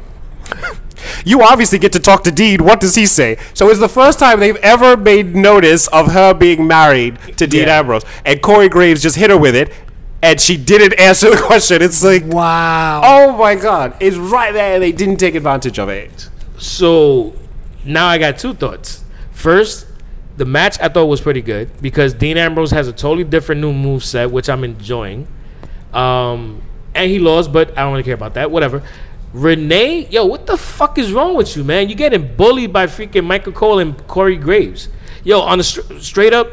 you obviously get to talk to Dean. What does he say? So it's the first time they've ever made notice of her being married to Dean Ambrose. And Corey Graves just hit her with it, and she didn't answer the question. It's like, Wow. oh my God. It's right there, and they didn't take advantage of it. So now I got two thoughts. First, the match I thought was pretty good because Dean Ambrose has a totally different new moveset, which I'm enjoying. And he lost, but I don't really care about that. Whatever. Renee, yo, what the fuck is wrong with you, man? You're getting bullied by freaking Michael Cole and Corey Graves. Yo, on the straight up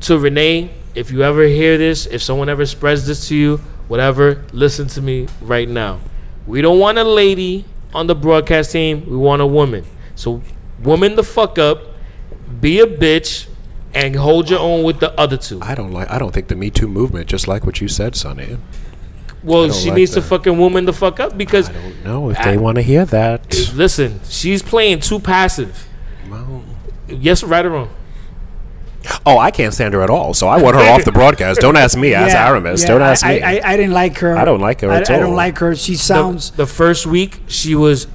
to Renee, if you ever hear this, if someone ever spreads this to you, whatever, listen to me right now. We don't want a lady on the broadcast team. We want a woman. So woman the fuck up, be a bitch, and hold your own with the other two. I don't think the Me Too movement, just like what you said, Sonny. Well, she like needs to that. fucking woman the fuck up because I don't know if they want to hear that. listen, she's playing too passive. Well, Yes, right or wrong? oh, I can't stand her at all, so I want her off the broadcast. Don't ask me. Ask Aramis. Don't ask me. I didn't like her. I don't like her at I all. don't like her. She sounds. The first week she was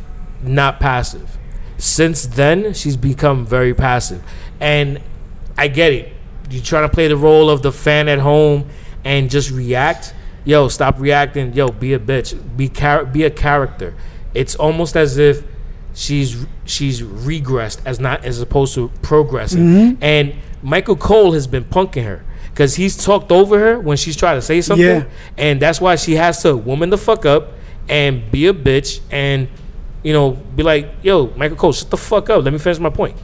not passive. Since then, she's become very passive, and I get it. You're trying to play the role of the fan at home and just react. Yo, stop reacting. Yo, be a bitch. Be a character. It's almost as if she's regressed as opposed to progressing. Mm-hmm. And Michael Cole has been punking her because he's talked over her when she's trying to say something, Yeah. and that's why she has to woman the fuck up and be a bitch and be like, yo, Michael Cole, shut the fuck up. Let me finish my point.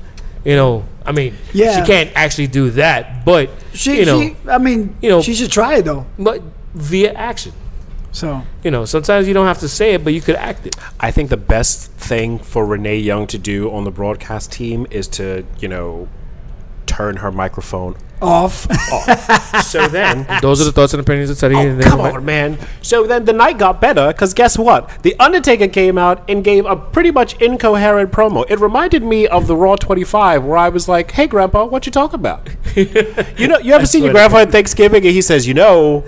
I mean, Yeah. she can't actually do that, but She should try it though. but via action. So Sometimes you don't have to say it, but you could act it. I think the best thing for Renee Young to do on the broadcast team is to, turn her microphone off. off. So then, Those are the thoughts and opinions of Teddy. oh, come on, man. So then the night got better because guess what? The Undertaker came out and gave a pretty much incoherent promo. It reminded me of the Raw 25 where I was like, hey, Grandpa, what you talking about? You ever seen your grandpa at Thanksgiving and he says, your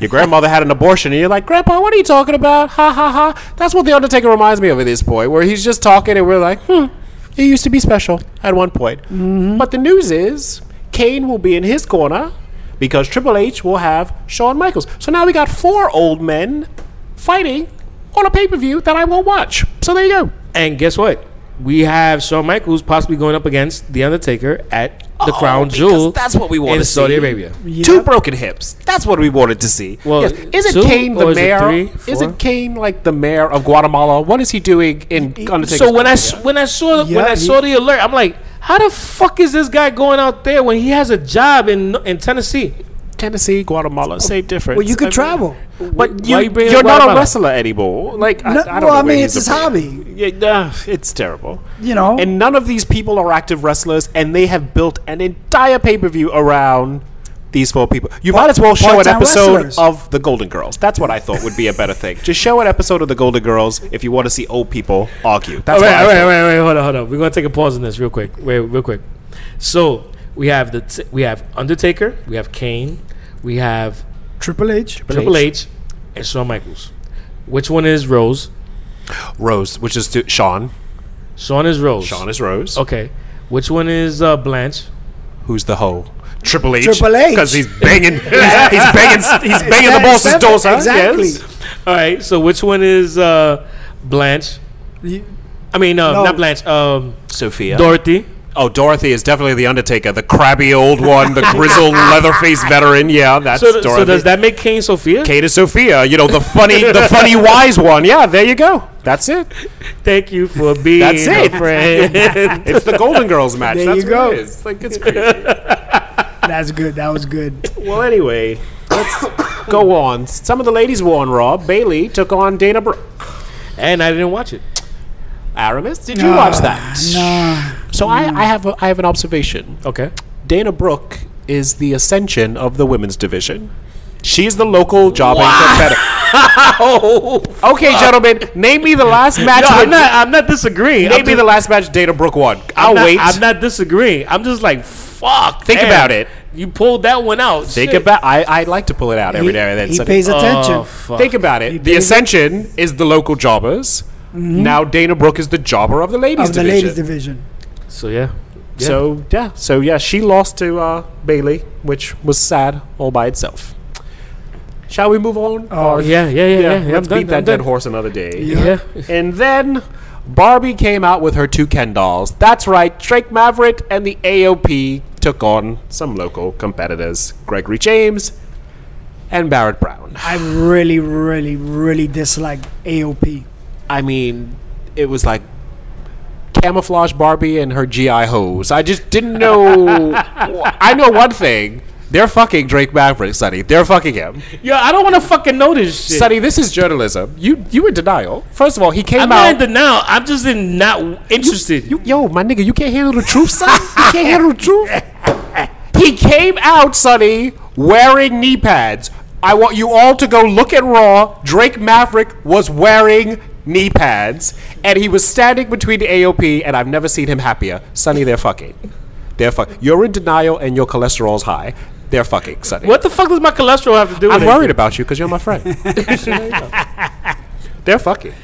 grandmother had an abortion and you're like, Grandpa, what are you talking about? Ha, ha, ha. That's what the Undertaker reminds me of at this point where he's just talking and we're like, he used to be special at one point. Mm-hmm. But the news is Kane will be in his corner because Triple H will have Shawn Michaels. So now we got 4 old men fighting on a pay-per-view that I won't watch. So there you go. And guess what? We have Shawn Michaels possibly going up against The Undertaker at the Crown because Jewel. that's what we want in to see. Saudi Arabia. Yep. 2 broken hips. That's what we wanted to see. Well, yes. Isn't 2 Kane the or is it mayor? 3, Is 4? it Kane like the mayor of Guatemala? What is he doing in Undertaker's So when I corner? saw the alert, I'm like, how the fuck is this guy going out there when he has a job in Tennessee? Tennessee, Guatemala, same difference. Well, you could travel. But Why you bring you're up not a Guatemala? wrestler anymore. Like, I don't know. Well, I where mean, he's it's his a- hobby. Yeah, it's terrible. You know. And none of these people are active wrestlers, and they have built an entire pay-per-view around these 4 people. You might as well show an Part-time episode wrestlers. of the Golden Girls. That's what I thought would be a better thing. Just show an episode of the Golden Girls if you want to see old people argue. That's what I thought. Wait, hold on. We're gonna take a pause on this real quick. Real quick. So we have we have Undertaker, we have Kane, we have Triple H. Triple H, and Shawn Michaels. Which one is Rose? Rose, which is Sean. Shawn is Rose. Sean is Rose. Okay. Which one is Blanche? Who's the hoe? Triple H. Triple H. Because he's banging. he's banging the boss's Steph- daughter. exactly. Yes. All right. So which one is Blanche? I mean, not Blanche. Sophia. Dorothy. Oh, Dorothy is definitely the Undertaker, the crabby old one, the grizzled leather-faced veteran. Yeah, that's So Dorothy. does that make Kane Sophia? Kate is Sophia, the funny wise one. Yeah, there you go. That's it. Thank you for being That's it. a friend. It's the Golden Girls match. There That's you what go. it is. Like, it's crazy. That's good. That was good. Well, anyway, let's go on. Some of the ladies were on Raw. Bailey took on Dana Brooke. And I didn't watch it. Aramis, did you watch that? Nah. So I have an observation. Okay. Dana Brooke is the Ascension of the women's division. She's the local jobbing competitor. Okay, gentlemen, name me the last match. No, with- I'm not disagreeing. Name me the last match Dana Brooke won. I'll wait. I'm not disagreeing. I'm just like, fuck. Think damn. about it. You pulled that one out. Think Shit. about. I like to pull it out every now and then. He So pays attention. Oh, fuck. think about it. The Ascension is the local jobbers. Now Dana Brooke is the jobber of the ladies Of the division. ladies division. So yeah. So yeah, she lost to Bailey, which was sad all by itself. Shall we move on? Oh, Yeah. Let's I'm beat that I'm dead done. horse another day. Yeah. And then Barbie came out with her 2 Ken dolls. That's right, Drake Maverick and the AOP took on some local competitors, Gregory James and Barrett Brown. I really, really, really dislike AOP. I mean, it was like camouflage Barbie and her GI hose. I just didn't know. I know one thing. They're fucking Drake Maverick, Sonny. They're fucking him. Yo, I don't want to fucking know this shit. Sonny, this is journalism. You in denial. First of all, he came I'm out. not in denial. I'm just not interested. Yo, my nigga, you can't handle the truth, son. You can't handle the truth. He came out, Sonny, wearing knee pads. I want you all to go look at Raw. Drake Maverick was wearing knee pads, and he was standing between the AOP, and I've never seen him happier. Sonny, they're fucking. They're fucking. You're in denial, and your cholesterol's high. They're fucking, Sonny. What the fuck does my cholesterol have to do with I'm it? worried about you because you're my friend. They're fucking.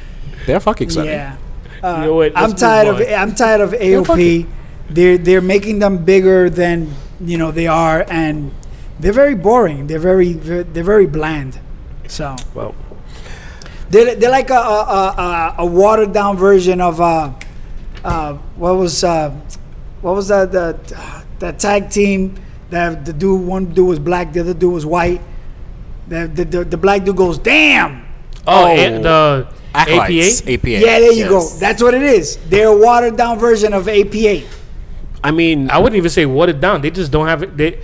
They're fucking, Sonny. Yeah. You know what? I'm Let's tired move of on. I'm tired of AOP. They're making them bigger than they are, and they're very boring. They're very bland. So Well, they're like a watered down version of what was that tag team that one dude was black, the other dude was white. The black dude goes, damn. The Acolytes. APA? APA. Yeah, there you go. Yes. That's what it is. They're a watered down version of APA. I mean, I wouldn't even say watered down. They just don't have it.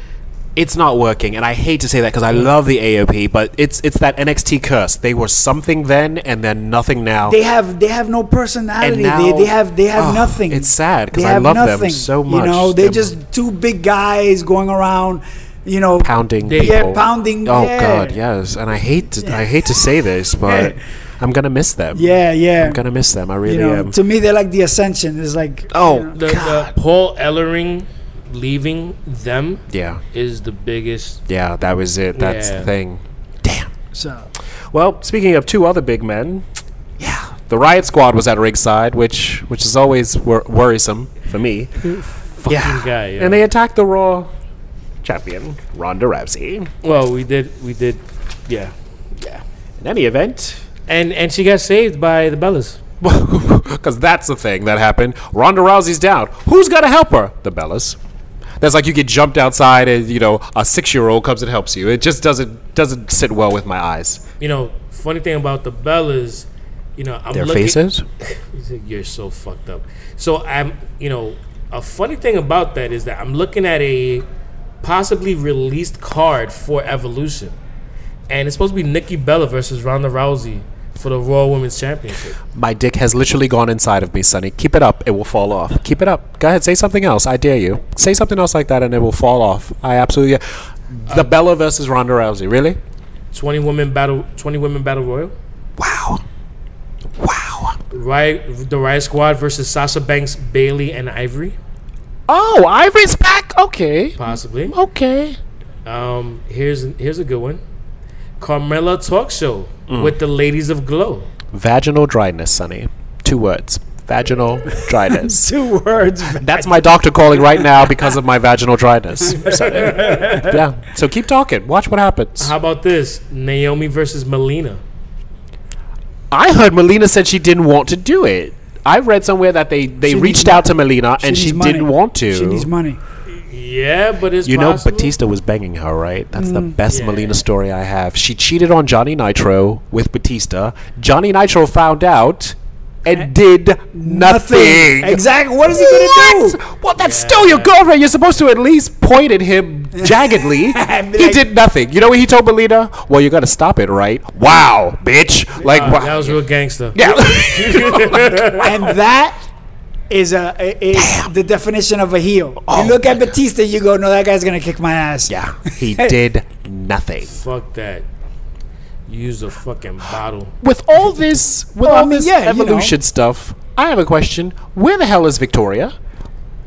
it's not working, and I hate to say that because I love the AOP, but it's that NXT curse. They were something then, and then nothing now. They have no personality. And now- they have Oh, nothing. it's sad 'cause They I have love them nothing. so much. They're They're- just 2 big guys going around. Pounding Yeah, people. pounding, Oh yeah. God, yes. And I hate to say this, but I'm gonna miss them. Yeah. I'm gonna miss them. I really am. To me, they're like the Ascension. It's like The Paul Ellering leaving them Yeah, is the biggest. yeah. That was it. That's Yeah. the thing. Damn. so. Well, speaking of 2 other big men, the Riott Squad was at ringside, which is always worrisome for me. Fucking guy. Yeah. And they attacked the Raw champion, Ronda Rousey. Well, we did. Yeah. In any event, And she got saved by the Bellas. because that's the thing that happened. Ronda Rousey's down. Who's gonna help her? The Bellas. That's like you get jumped outside and a 6-year-old comes and helps you. It just doesn't sit well with my eyes. Funny thing about the Bellas, I'm Their looking. faces. You're so fucked up. So I'm, a funny thing about that is that I'm looking at a possibly released card for Evolution, and it's supposed to be Nikki Bella versus Ronda Rousey for the Raw Women's Championship. My dick has literally gone inside of me, Sonny. Keep it up. It will fall off. Keep it up. Go ahead. Say something else. I dare you. Say something else like that and it will fall off. I absolutely... The Bella versus Ronda Rousey. Really? 20 women battle royal. Wow. The Riott Squad versus Sasha Banks, Bailey, and Ivory. Oh, Ivory's back? Okay. Possibly. Okay. Here's a good one. Carmella talk show with the Ladies of Glow. Vaginal dryness, Sonny. 2 words. Vaginal dryness. 2 words. That's my doctor calling right now because of my vaginal dryness. Yeah. So keep talking. Watch what happens. How about this? Naomi versus Malina. I heard Malina said she didn't want to do it. I read somewhere that they reached out to Malina and she didn't want to. She needs money. Yeah, but it's you possible. know Batista was banging her, right? That's the best Malina story I have. She cheated on Johnny Nitro with Batista. Johnny Nitro found out and did nothing. Exactly. What is he gonna do? Well, that's still your girlfriend. You're supposed to at least point at him jaggedly. He did nothing. You know what he told Melina? Well, you got to stop it, right? Wow, bitch. Like wow. That was real gangster. Yeah. And that is the definition of a heel. You look at Batista, you go, no, that guy's gonna kick my ass. Yeah. He did nothing. Fuck that. Use a fucking bottle. With all this, evolution stuff, I have a question. Where the hell is Victoria?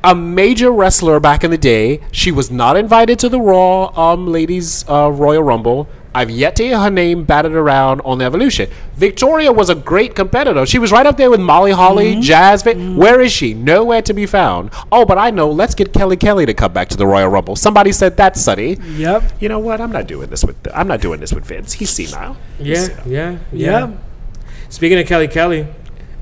A major wrestler back in the day. She was not invited to the Raw Ladies Royal Rumble. I've yet to hear her name batted around on the Evolution. Victoria was a great competitor. She was right up there with Molly Holly, Jazz. Where is she? Nowhere to be found. Oh, but I know. Let's get Kelly to come back to the Royal Rumble. Somebody said that, Sonny. Yep. You know what? I'm not doing this with Vince. He's senile. Yeah. Speaking of Kelly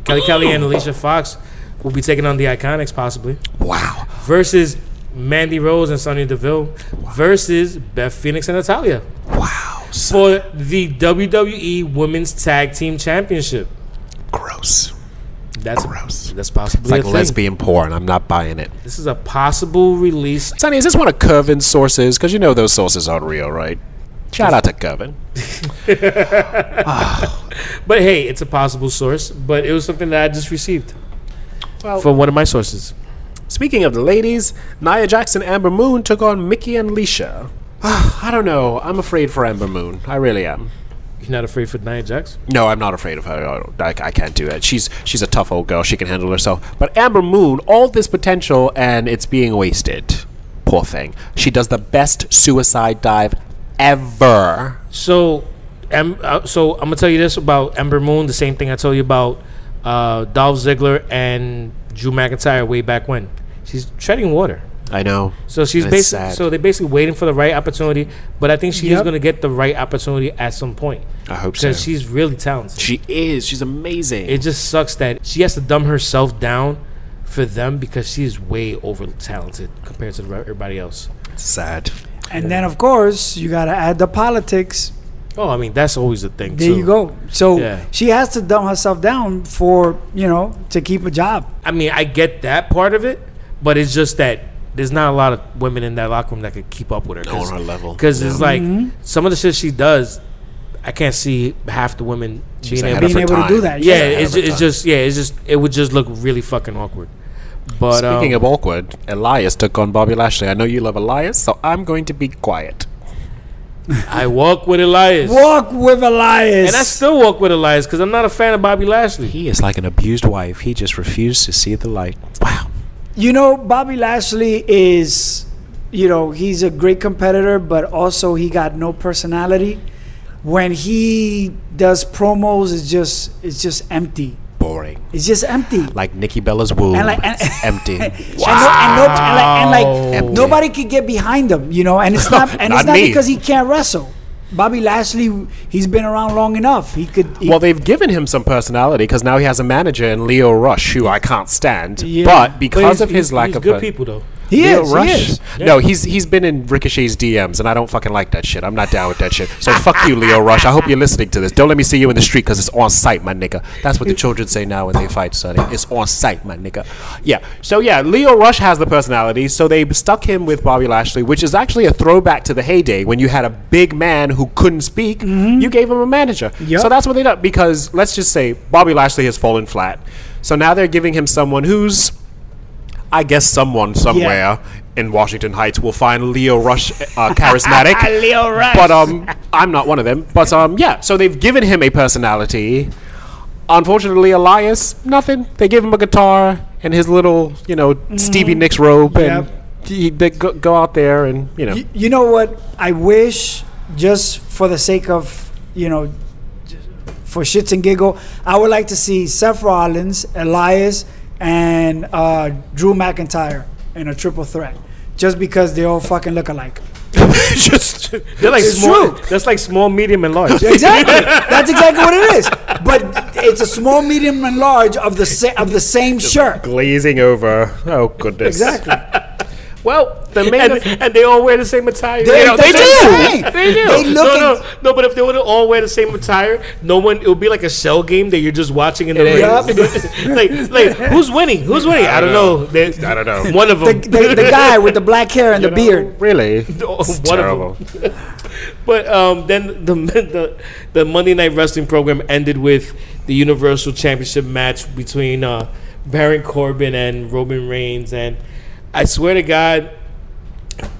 and Alicia Fox will be taking on the Iconics possibly. Wow. Versus Mandy Rose and Sonya Deville versus Beth Phoenix and Natalya. Wow. For the WWE Women's Tag Team Championship. Gross. That's gross. That's possibly it's like a thing. lesbian porn. I'm not buying it. This is a possible release. Sonny, is this one of Kervin's sources? Because you know those sources aren't real, right? Shout out to Kervin. But hey, it's a possible source. But it was something that I just received from one of my sources. Speaking of the ladies, Nia Jax and Amber Moon took on Mickey and Alicia. I don't know. I'm afraid for Amber Moon. I really am. You're not afraid for Nia Jax? No, I'm not afraid of her. I can't do that. She's a tough old girl. She can handle herself. But Amber Moon, all this potential, and it's being wasted. Poor thing. She does the best suicide dive ever. So I'm gonna tell you this about Ember Moon. The same thing I told you about Dolph Ziggler and Drew McIntyre way back when. She's treading water. I know. So they're basically waiting for the right opportunity. But I think she is gonna get the right opportunity at some point. I hope so. Because she's really talented. She is. She's amazing. It just sucks that she has to dumb herself down for them because she's way over talented compared to everybody else. It's sad. And then, of course, you got to add the politics. Oh, I mean, that's always a thing, There too. you go. So she has to dumb herself down for, to keep a job. I mean, I get that part of it, but it's just that there's not a lot of women in that locker room that could keep up with her. On her level. Because it's like some of the shit she does, I can't see half the women being able to do that. Yeah, it would just look really fucking awkward. But speaking of awkward, Elias took on Bobby Lashley. I know you love Elias, so I'm going to be quiet. I walk with Elias. Walk with Elias. And I still walk with Elias because I'm not a fan of Bobby Lashley. He is like an abused wife. He just refused to see the light. Wow. Bobby Lashley is, he's a great competitor, but also he got no personality. When he does promos, it's just empty. Boring. It's just empty. Like Nikki Bella's womb. It's empty. And nobody could get behind him, and it's not because he can't wrestle. Bobby Lashley, he's been around long enough. Well, they've given him some personality because now he has a manager in Leo Rush, who I can't stand. Yeah. But because of his lack of good people though. Leo is. Rush? He is. No, he's been in Ricochet's DMs, and I don't fucking like that shit. I'm not down with that shit. So fuck you, Leo Rush. I hope you're listening to this. Don't let me see you in the street because it's on site, my nigga. That's what the children say now when they fight, Sonny. It's on site, my nigga. Yeah. So yeah, Leo Rush has the personality. So they stuck him with Bobby Lashley, which is actually a throwback to the heyday when you had a big man who couldn't speak. You gave him a manager. Yep. So that's what they done. Because let's just say Bobby Lashley has fallen flat. So now they're giving him someone who's, I guess, someone somewhere in Washington Heights will find Leo Rush charismatic. Leo Rush. But I'm not one of them. But yeah, so they've given him a personality. Unfortunately, Elias, nothing. They give him a guitar and his little, Stevie Nicks robe, and they go out there and You know what? I wish, just for the sake of, for shits and giggle, I would like to see Seth Rollins, Elias, and Drew McIntyre in a triple threat, just because they all fucking look alike. They're like It's small. true. That's like small, medium, and large. Exactly. That's exactly what it is. But it's a small, medium, and large of the same shirt. glazing over. Oh goodness. Exactly. Well, the main and they all wear the same attire. They do. They do. They look. No, but if they would all wear the same attire, no one. It would be like a shell game that you're just watching in the ring. Yup. like, who's winning? Who's winning? I don't know. I don't know. One of them. The guy with the black hair and the beard. Really? One Terrible. of them. But then the Monday Night Wrestling program ended with the Universal Championship match between Baron Corbin and Roman Reigns, and I swear to God,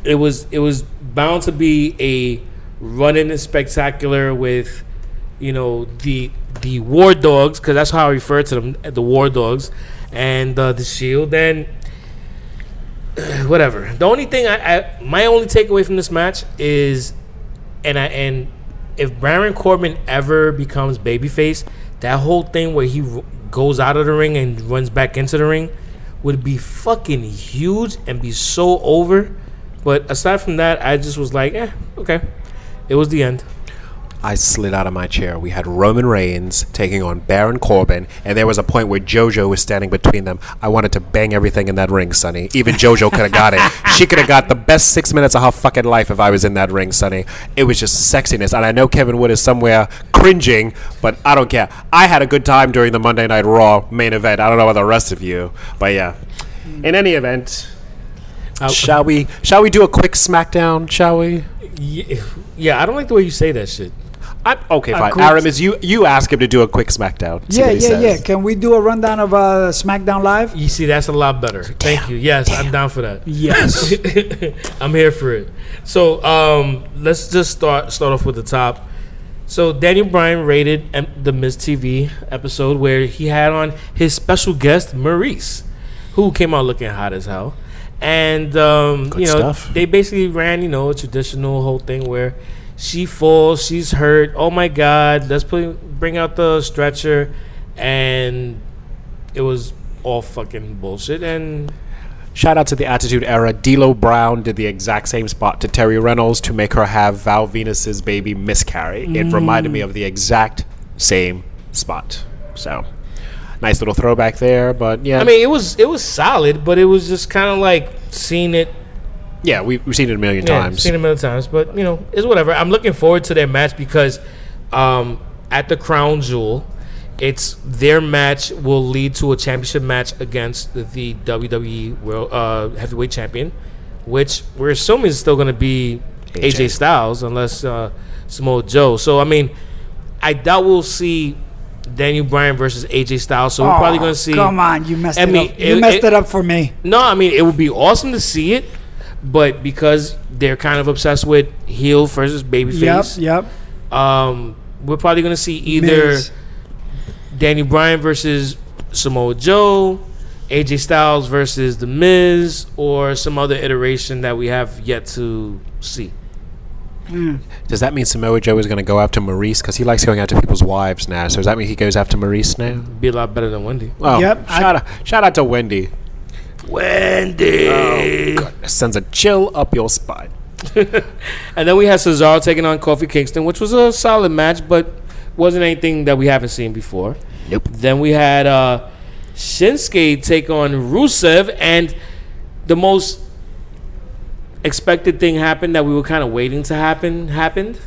it was bound to be a run-in spectacular with, the War Dogs, because that's how I refer to them, the War Dogs, and the Shield, and whatever. The only thing my only takeaway from this match is, and if Baron Corbin ever becomes babyface, that whole thing where he goes out of the ring and runs back into the ring would be fucking huge and be so over. But aside from that, I just was like, okay. It was the end. I slid out of my chair. We had Roman Reigns taking on Baron Corbin, and there was a point where JoJo was standing between them. I wanted to bang everything in that ring, Sonny. Even JoJo could have got it. She could have got the best 6 minutes of her fucking life if I was in that ring, Sonny. It was just sexiness. And I know Kevin Wood is somewhere cringing, but I don't care. I had a good time during the Monday Night Raw main event. I don't know about the rest of you, but yeah. In any event, shall we do a quick SmackDown, shall we? Yeah, I don't like the way you say that shit. Okay, fine. Cool. Aramis, you ask him to do a quick SmackDown. See what he says. Can we do a rundown of SmackDown Live? You see, that's a lot better. Thank you. Yes, I'm down for that. Yes. I'm here for it. So let's just start off with the top. So Daniel Bryan rated the Miz TV episode where he had on his special guest Maurice, who came out looking hot as hell. And stuff. they basically ran a traditional whole thing where she falls, she's hurt. Oh my God, let's bring out the stretcher, and it was all fucking bullshit. And shout out to the Attitude Era. D'Lo Brown did the exact same spot to Terry Reynolds to make her have Val Venus's baby miscarry. It reminded me of the exact same spot. So nice little throwback there, but yeah. I mean, it was solid, but it was just kind of like seeing it. Yeah, we've seen it a million times. Seen it a million times, but it's whatever. I'm looking forward to their match because at the Crown Jewel, their match will lead to a championship match against the WWE World Heavyweight Champion, which we're assuming is still going to be AJ Styles unless Samoa Joe. So I mean, I doubt we'll see Daniel Bryan versus AJ Styles. So we're probably going to see. Come on, you messed it up. You messed it up for me. No, I mean it would be awesome to see it. But because they're kind of obsessed with heel versus babyface, Yep. We're probably going to see either Miz. Daniel Bryan versus Samoa Joe, AJ Styles versus The Miz, or some other iteration that we have yet to see. Does that mean Samoa Joe is going to go after Maurice? Because he likes going after people's wives now. So does that mean he goes after Maurice now? Be a lot better than Wendy. Oh, Yep, shout out to Wendy. Wendy! Oh, goodness. Sends a chill up your spine. And then we had Cesaro taking on Kofi Kingston, which was a solid match, but wasn't anything that we haven't seen before. Nope. Then we had Shinsuke take on Rusev, and the most unexpected thing happened that we were kind of waiting to happen happened.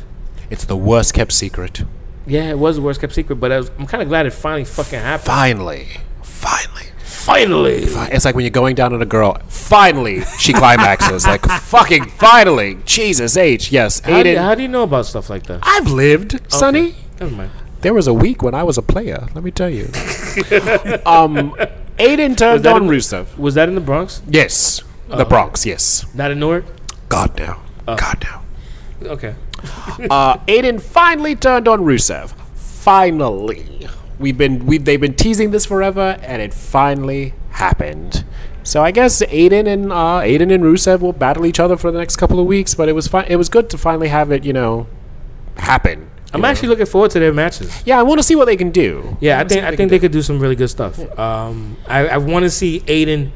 It's the worst kept secret. Yeah, it was the worst kept secret, but I'm kind of glad it finally fucking happened. Finally. Finally. It's like when you're going down on a girl. Finally, she climaxes. Like, fucking finally. Jesus H. Yes. Aiden. How do you know about stuff like that? I've lived, Sonny. Never mind. There was a week when I was a player. Let me tell you. Aiden turned on Rusev. Was that in the Bronx? Yes. The Bronx, yes. Not in Newark? God, no. God, no. Okay. Aiden finally turned on Rusev. Finally. They've been teasing this forever, and it finally happened. So I guess Aiden and Rusev will battle each other for the next couple of weeks, but it was fine. It was good to finally have it, happen. I'm actually looking forward to their matches. Yeah, I want to see what they can do. Yeah, I think they could do some really good stuff. I want to see Aiden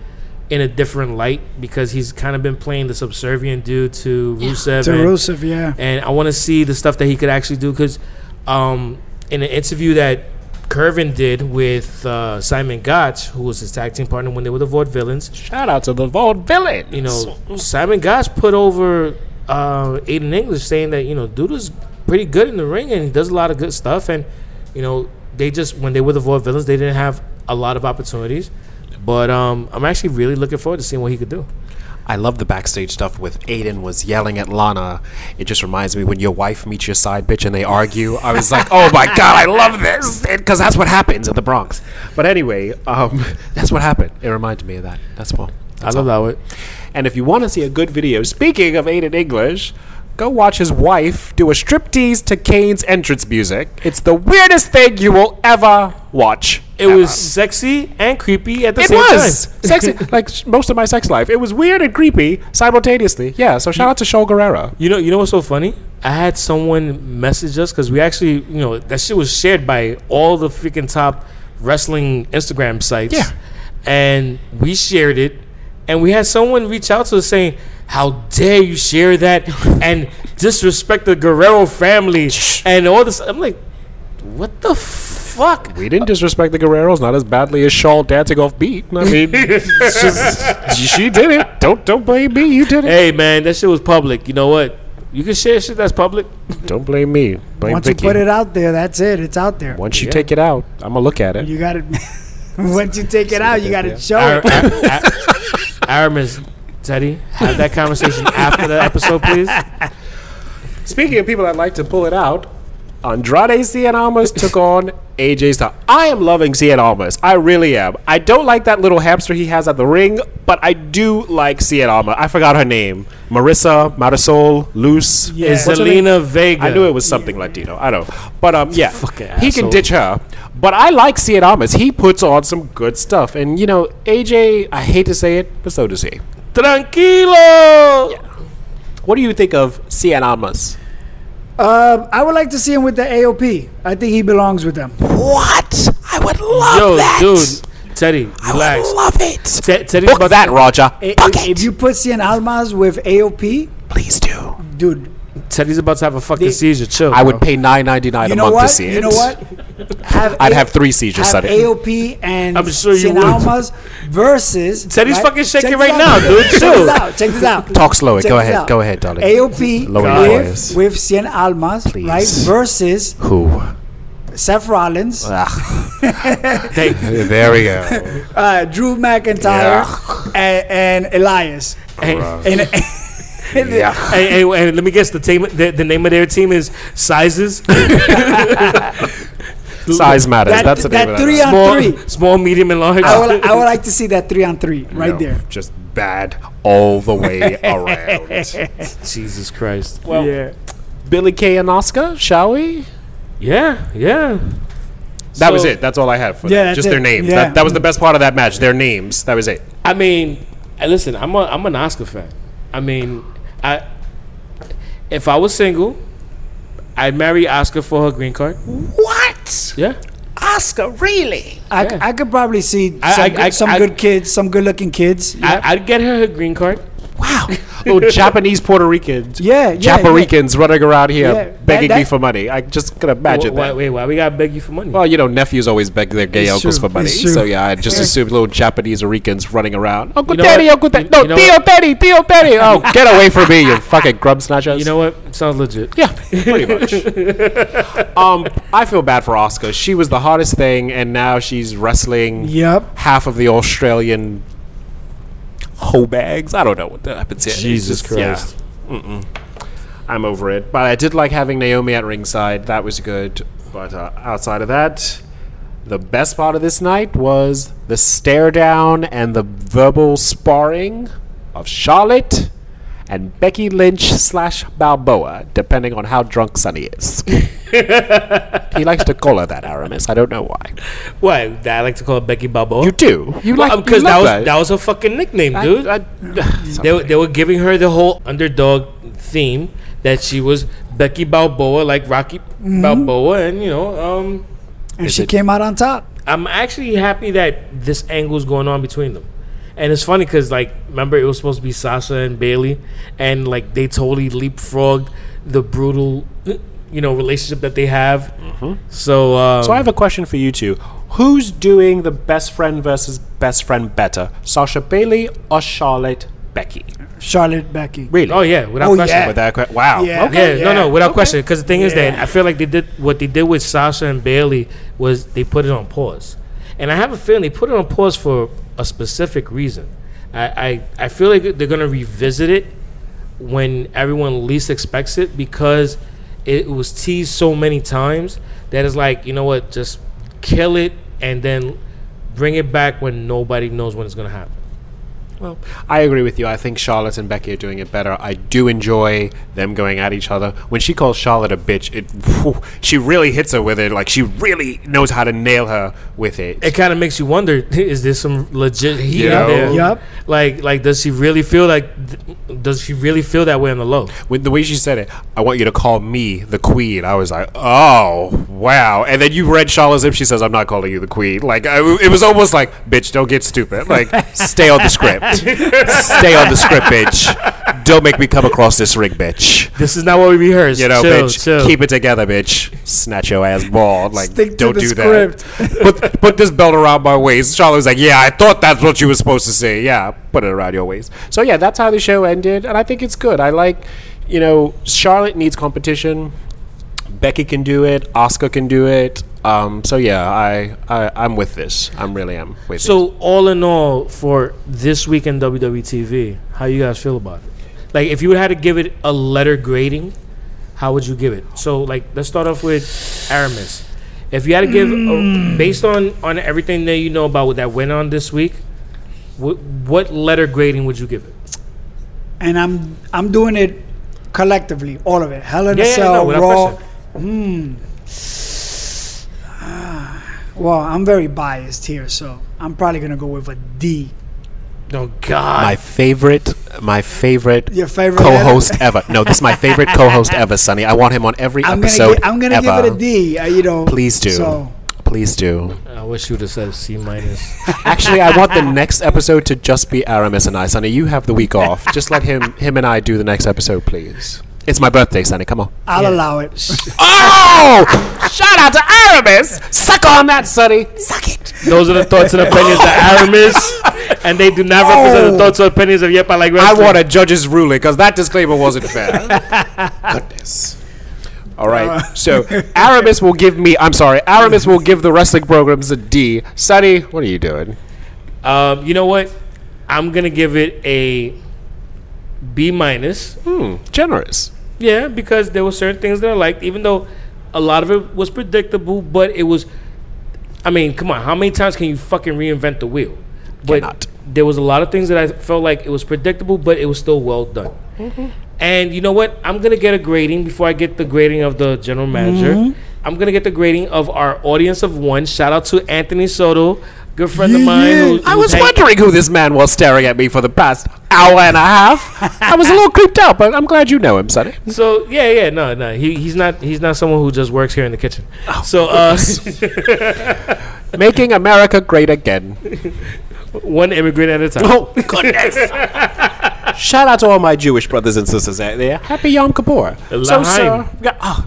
in a different light because he's kind of been playing the subservient dude to Rusev. And I want to see the stuff that he could actually do because in an interview that Curvin did with Simon Gotch, who was his tag team partner when they were the Vaudevillains. Shout out to the Vaudevillains. Simon Gotch put over Aiden English, saying that dude is pretty good in the ring and he does a lot of good stuff. And they just when they were the Vaudevillains, they didn't have a lot of opportunities. But I'm actually really looking forward to seeing what he could do. I love the backstage stuff with Aiden was yelling at Lana. It just reminds me when your wife meets your side bitch and they argue. I was like, oh my God, I love this. Because that's what happens in the Bronx. But anyway, that's what happened. It reminded me of that. That's all. I love it. And if you want to see a good video, speaking of Aiden English, go watch his wife do a striptease to Kane's entrance music. It's the weirdest thing you will ever watch. It was sexy and creepy at the same time. It was sexy, like most of my sex life. It was weird and creepy simultaneously. Yeah, so shout out to Shol Guerrero. You know what's so funny? I had someone message us because we actually, that shit was shared by all the freaking top wrestling Instagram sites. Yeah. And we shared it, and we had someone reach out to us saying, how dare you share that and disrespect the Guerrero family and all this. I'm like, what the fuck? We didn't disrespect the Guerreros not as badly as Shaw dancing off beat. I mean, she did it. Don't blame me. You did it. Hey man, that shit was public. You know what? You can share shit that's public. Don't blame me. Blame Once Vicky. you put it out there, that's it. It's out there. Once you take it out, I'm gonna look at it. You got it. Once you take it out, you got to show it. Aramis, Teddy, have that conversation after the episode, please. Speaking of people that like to pull it out, Andrade Cien Almas took on AJ Styles. I am loving Cien Almas. I really am. I don't like that little hamster he has at the ring, but I do like Cien Almas. I forgot her name. Marissa, Marisol, Luz. Yeah. Is Zelina Vega. I knew it was something Latino. I don't know. But yeah, he can asshole. ditch her. But I like Cien Almas. He puts on some good stuff. And, AJ, I hate to say it, but so does he. Tranquilo! Yeah. What do you think of Cien Almas? I would like to see him with the AOP. I think he belongs with them. What? I would love that. Dude, Teddy, relax. I would love it. Teddy's Book about that, Roger. If you put Cien Almas with AOP, Please do. dude, Teddy's about to have a fucking seizure. Chill. I would pay $9.99 a month to see it. You know what? I'd have 3 seizures have Sunday. AOP and I'm sure you Cien would. Almas versus Teddy's fucking shaking Check right this now, out. dude. Chill. Check this out. Talk slower. Check Go this ahead. out. Go ahead, darling. AOP Lower your voice. with Cien Almas, Please. right? Versus Who? Seth Rollins, There we go. Drew McIntyre, and Elias. Yeah. Hey, let me guess. The name of their team is Sizes. Size matters. That's the name that of 3 that. on 3. Small, medium, and large. I would like to see that 3 on 3 right there. Just bad all the way around. Jesus Christ. Well, Yeah. Billy Kay and Oscar, shall we? Yeah. That was it. That's all I have for Yeah, them. that's Just it. their names. Yeah. That was the best part of that match. Their names. That was it. I mean, listen. I'm an Oscar fan. I mean, if I was single, I'd marry Oscar for her green card. What? Yeah. Oscar, really? I could probably see I- some good kids, some good looking kids. I'd get her green card. Wow. Little Japanese Puerto Ricans. Japaricans running around here begging me for money. I just can imagine that. Wait, why we gotta beg you for money? Well, nephews always beg their gay uncles for money. So yeah, I just assumed little Japanese Ricans running around. Uncle Teddy. No, Tio Teddy. Oh, get away from me, you fucking grub snatchers. You know what? Sounds legit. Yeah, pretty much. I feel bad for Asuka. She was the hottest thing, and now she's wrestling half of the Australian hoe bags. I don't know what happens here. Jesus Christ. Yeah. I'm over it. But I did like having Naomi at ringside. That was good. But outside of that, the best part of this night was the stare down and the verbal sparring of Charlotte and Becky Lynch / Balboa, depending on how drunk Sonny is. He likes to call her that, Aramis. I don't know why. What? I like to call her Becky Balboa? You do? Because that was her fucking nickname, dude. They were giving her the whole underdog theme that she was Becky Balboa, like Rocky Balboa, and and she came out on top. I'm actually happy that this angle is going on between them. And it's funny because, remember, it was supposed to be Sasha and Bailey, and, they totally leapfrogged the brutal, relationship that they have. So I have a question for you two. Who's doing the best friend versus best friend better? Sasha Bailey or Charlotte Becky? Charlotte Becky. Really? Oh, yeah, without question. Yeah. Wow. Yeah. Okay. Yeah, no, without question. Because the thing is that I feel like what they did with Sasha and Bailey was they put it on pause. And I have a feeling they put it on pause for a specific reason. I feel like they're going to revisit it when everyone least expects it, because it was teased so many times that it's like, you know what, just kill it and then bring it back when nobody knows when it's going to happen. Well, I agree with you. I think Charlotte and Becky are doing it better. I do enjoy them going at each other. When she calls Charlotte a bitch, she really hits her with it. She really knows how to nail her with it. It kind of makes you wonder: is there some legit heat out there? Yep. Like, does she really feel that way on the low? With the way she said it, I want you to call me the queen. I was like, oh wow. And then you read Charlotte's lips. She says, I'm not calling you the queen. It was almost like, bitch, don't get stupid. Stay on the script. Stay on the script, bitch. Don't make me come across this ring, bitch. This is not what we rehearsed. Chill, bitch. Keep it together, bitch. Snatch your ass bald. Stick don't to the do script. that. Put this belt around my waist. Charlotte was like, yeah, I thought that's what you were supposed to say. Yeah, put it around your waist. So yeah, that's how the show ended, and I think it's good. I like, Charlotte needs competition. Becky can do it. Asuka can do it. So yeah, I'm with this. I really am with it. So all in all, for this week in WWE TV, how you guys feel about it? If you had to give it a letter grading, how would you give it? So let's start off with Aramis. If you had to give, based on everything that you know about that went on this week, what letter grading would you give it? And I'm doing it collectively, all of it. Hell in a Cell, Raw. Well, I'm very biased here, so I'm probably gonna go with a D. Oh God! My favorite Your favorite co-host ever. No, this is my favorite co-host ever, Sonny. I want him on every episode. I'm gonna give it a D. Please do. So. Please do. I wish you would have said C-. Actually, I want the next episode to just be Aramis and I. Sonny, you have the week off. Just let him and I do the next episode, please. It's my birthday, Sonny. Come on. I'll allow it. Oh! Shout out to Aramis! Suck on that, Sonny. Suck it. Those are the thoughts and opinions of Aramis, and they do not represent the thoughts and opinions of Yep I Like Wrestling. I want a judge's ruling, because that disclaimer wasn't fair. Goodness. All right. So Aramis will give the wrestling programs a D. Sonny, what are you doing? You know what? I'm going to give it a B-. Generous. Yeah, because there were certain things that I liked, even though a lot of it was predictable, but it was, come on, how many times can you fucking reinvent the wheel? But Cannot. There was a lot of things that I felt like it was predictable, but it was still well done. Mm-hmm. And you know what? I'm going to get a grading before I get the grading of the general manager. Mm-hmm. I'm going to get the grading of our audience of one. Shout out to Anthony Soto, good friend of mine. I was wondering who this man was staring at me for the past hour and a half. I was a little creeped out, but I'm glad you know him, Sonny. So no, he's not someone who just works here in the kitchen. Oh, so making America great again. One immigrant at a time. Oh goodness. Shout out to all my Jewish brothers and sisters out there. Happy Yom Kippur. So, sir,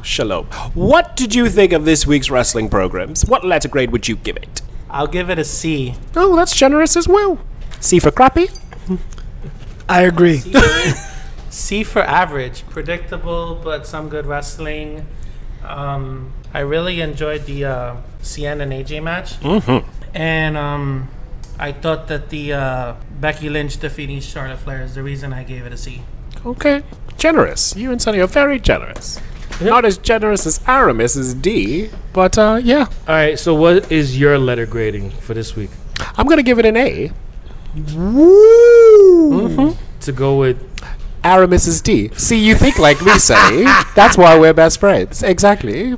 shalom. What did you think of this week's wrestling programs? What letter grade would you give it? I'll give it a C. Oh, that's generous as well. C for crappy? I agree. C for average. Predictable, but some good wrestling. I really enjoyed the CN and AJ match. Mm-hmm. And I thought that the Becky Lynch defeating Charlotte Flair is the reason I gave it a C. Okay. Generous. You and Sonny are very generous. Not as generous as Aramis is D, but yeah. All right, so what is your letter grading for this week? I'm going to give it an A. Woo! Mm-hmm. To go with Aramis is D. See, you think like me, Sonny. That's why we're best friends. Exactly.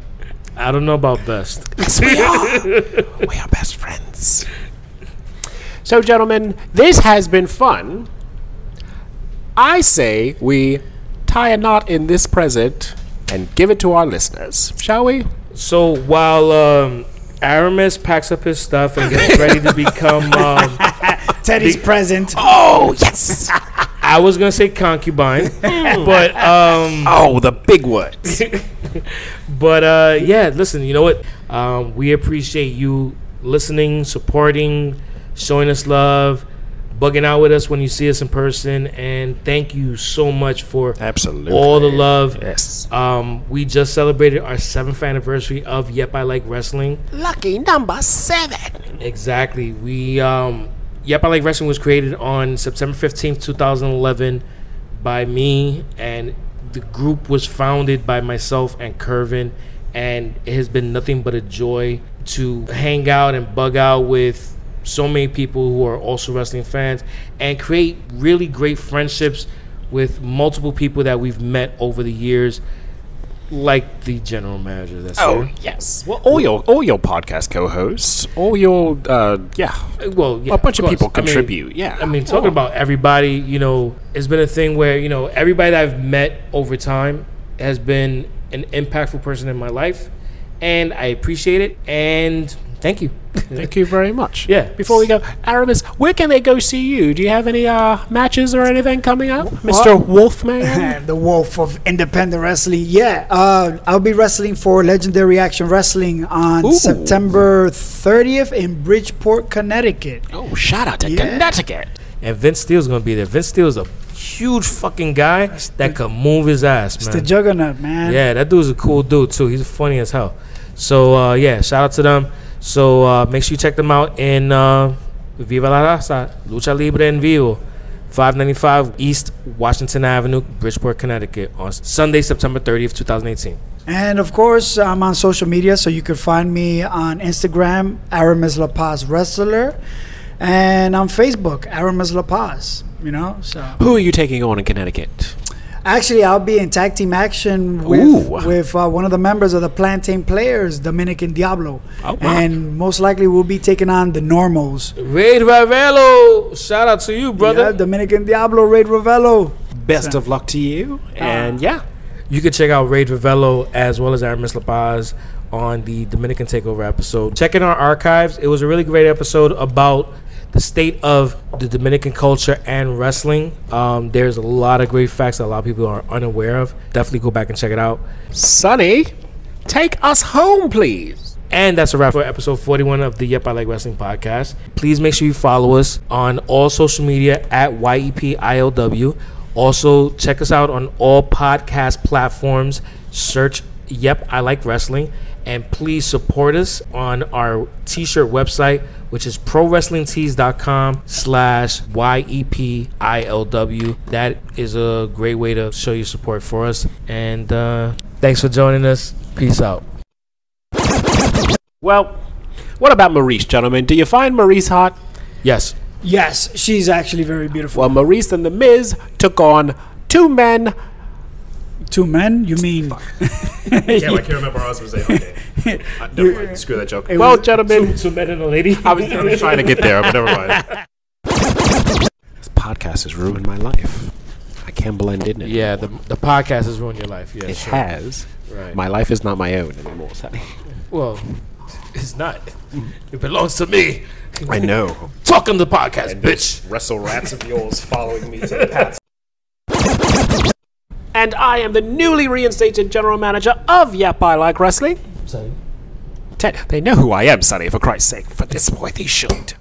I don't know about best. Yes, we are. We are best friends. So, gentlemen, this has been fun. I say we tie a knot in this present and give it to our listeners, shall we? So while Aramis packs up his stuff and gets ready to become Teddy's present. Oh, yes. I was gonna say concubine, but the big words. But yeah, listen, you know what? We appreciate you listening, supporting, showing us love, bugging out with us when you see us in person, and thank you so much for absolutely all the love. Yes. We just celebrated our 7th anniversary of Yep I Like Wrestling. Lucky number 7. Exactly. We Yep I Like Wrestling was created on September 15th, 2011 by me, and the group was founded by myself and Kervin, and it has been nothing but a joy to hang out and bug out with so many people who are also wrestling fans and create really great friendships with multiple people that we've met over the years, like the general manager that's here. Yes. Well, all your podcast co-hosts, all your a bunch of people contribute. I mean, talking about everybody, it's been a thing where everybody that I've met over time has been an impactful person in my life, and I appreciate it. And thank you. Thank you very much. Yeah. Before we go, Aramis, where can they go see you? Do you have any matches or anything coming up, Mr. Wolfman? The Wolf of Independent Wrestling. Yeah. I'll be wrestling for Legendary Action Wrestling on September 30th in Bridgeport, Connecticut. Oh, shout out to Connecticut. And Vince Steele's going to be there. Vince Steele's a huge fucking guy that can move his ass, man. It's the juggernaut, man. Yeah, that dude's a cool dude, too. He's funny as hell. So, shout out to them. So, make sure you check them out in Viva la Raza, Lucha Libre en Vivo, 595 East Washington Avenue, Bridgeport, Connecticut, on Sunday, September 30th, 2018. And, of course, I'm on social media, so you can find me on Instagram, Aramis LaPaz Wrestler, and on Facebook, Aramis LaPaz, so. Who are you taking on in Connecticut? Actually, I'll be in tag team action with one of the members of the Plantain Players, Dominican Diablo. Oh, wow. And most likely we'll be taking on the Normals. Raid Ravello. Shout out to you, brother. Yeah, Dominican Diablo, Raid Ravello. Best of luck to you. And you can check out Raid Ravello as well as Aramis LaPaz on the Dominican Takeover episode. Check in our archives. It was a really great episode about the state of the Dominican culture and wrestling. There's a lot of great facts that a lot of people are unaware of. Definitely go back and check it out. Sonny, take us home, please. And that's a wrap for episode 41 of the Yep I Like Wrestling podcast. Please make sure you follow us on all social media at YEPILW. Also, check us out on all podcast platforms. Search Yep I Like Wrestling. And please support us on our t-shirt website, which is prowrestlingtees.com/YEPILW. That is a great way to show your support for us. And thanks for joining us. Peace out. Well, what about Maurice, gentlemen? Do you find Maurice hot? Yes. Yes, she's actually very beautiful. Well, Maurice and The Miz took on 2 men. 2 men? You mean? I can't remember what I was going to say. Okay. Never mind. Screw that joke. Well, gentlemen. 2 men and a lady. I was trying to get there, but never mind. This podcast has ruined my life. I can't blend in it. Yeah, the podcast has ruined your life. Yeah, it has. Right. My life is not my own anymore, Sonny. Well, it's not. It belongs to me. I know. Talk on the podcast, bitch. Wrestle rats of yours following me to the pats. And I am the newly reinstated general manager of Yep, I Like Wrestling. Sonny. Ted, they know who I am, Sonny, for Christ's sake. For this boy, they should.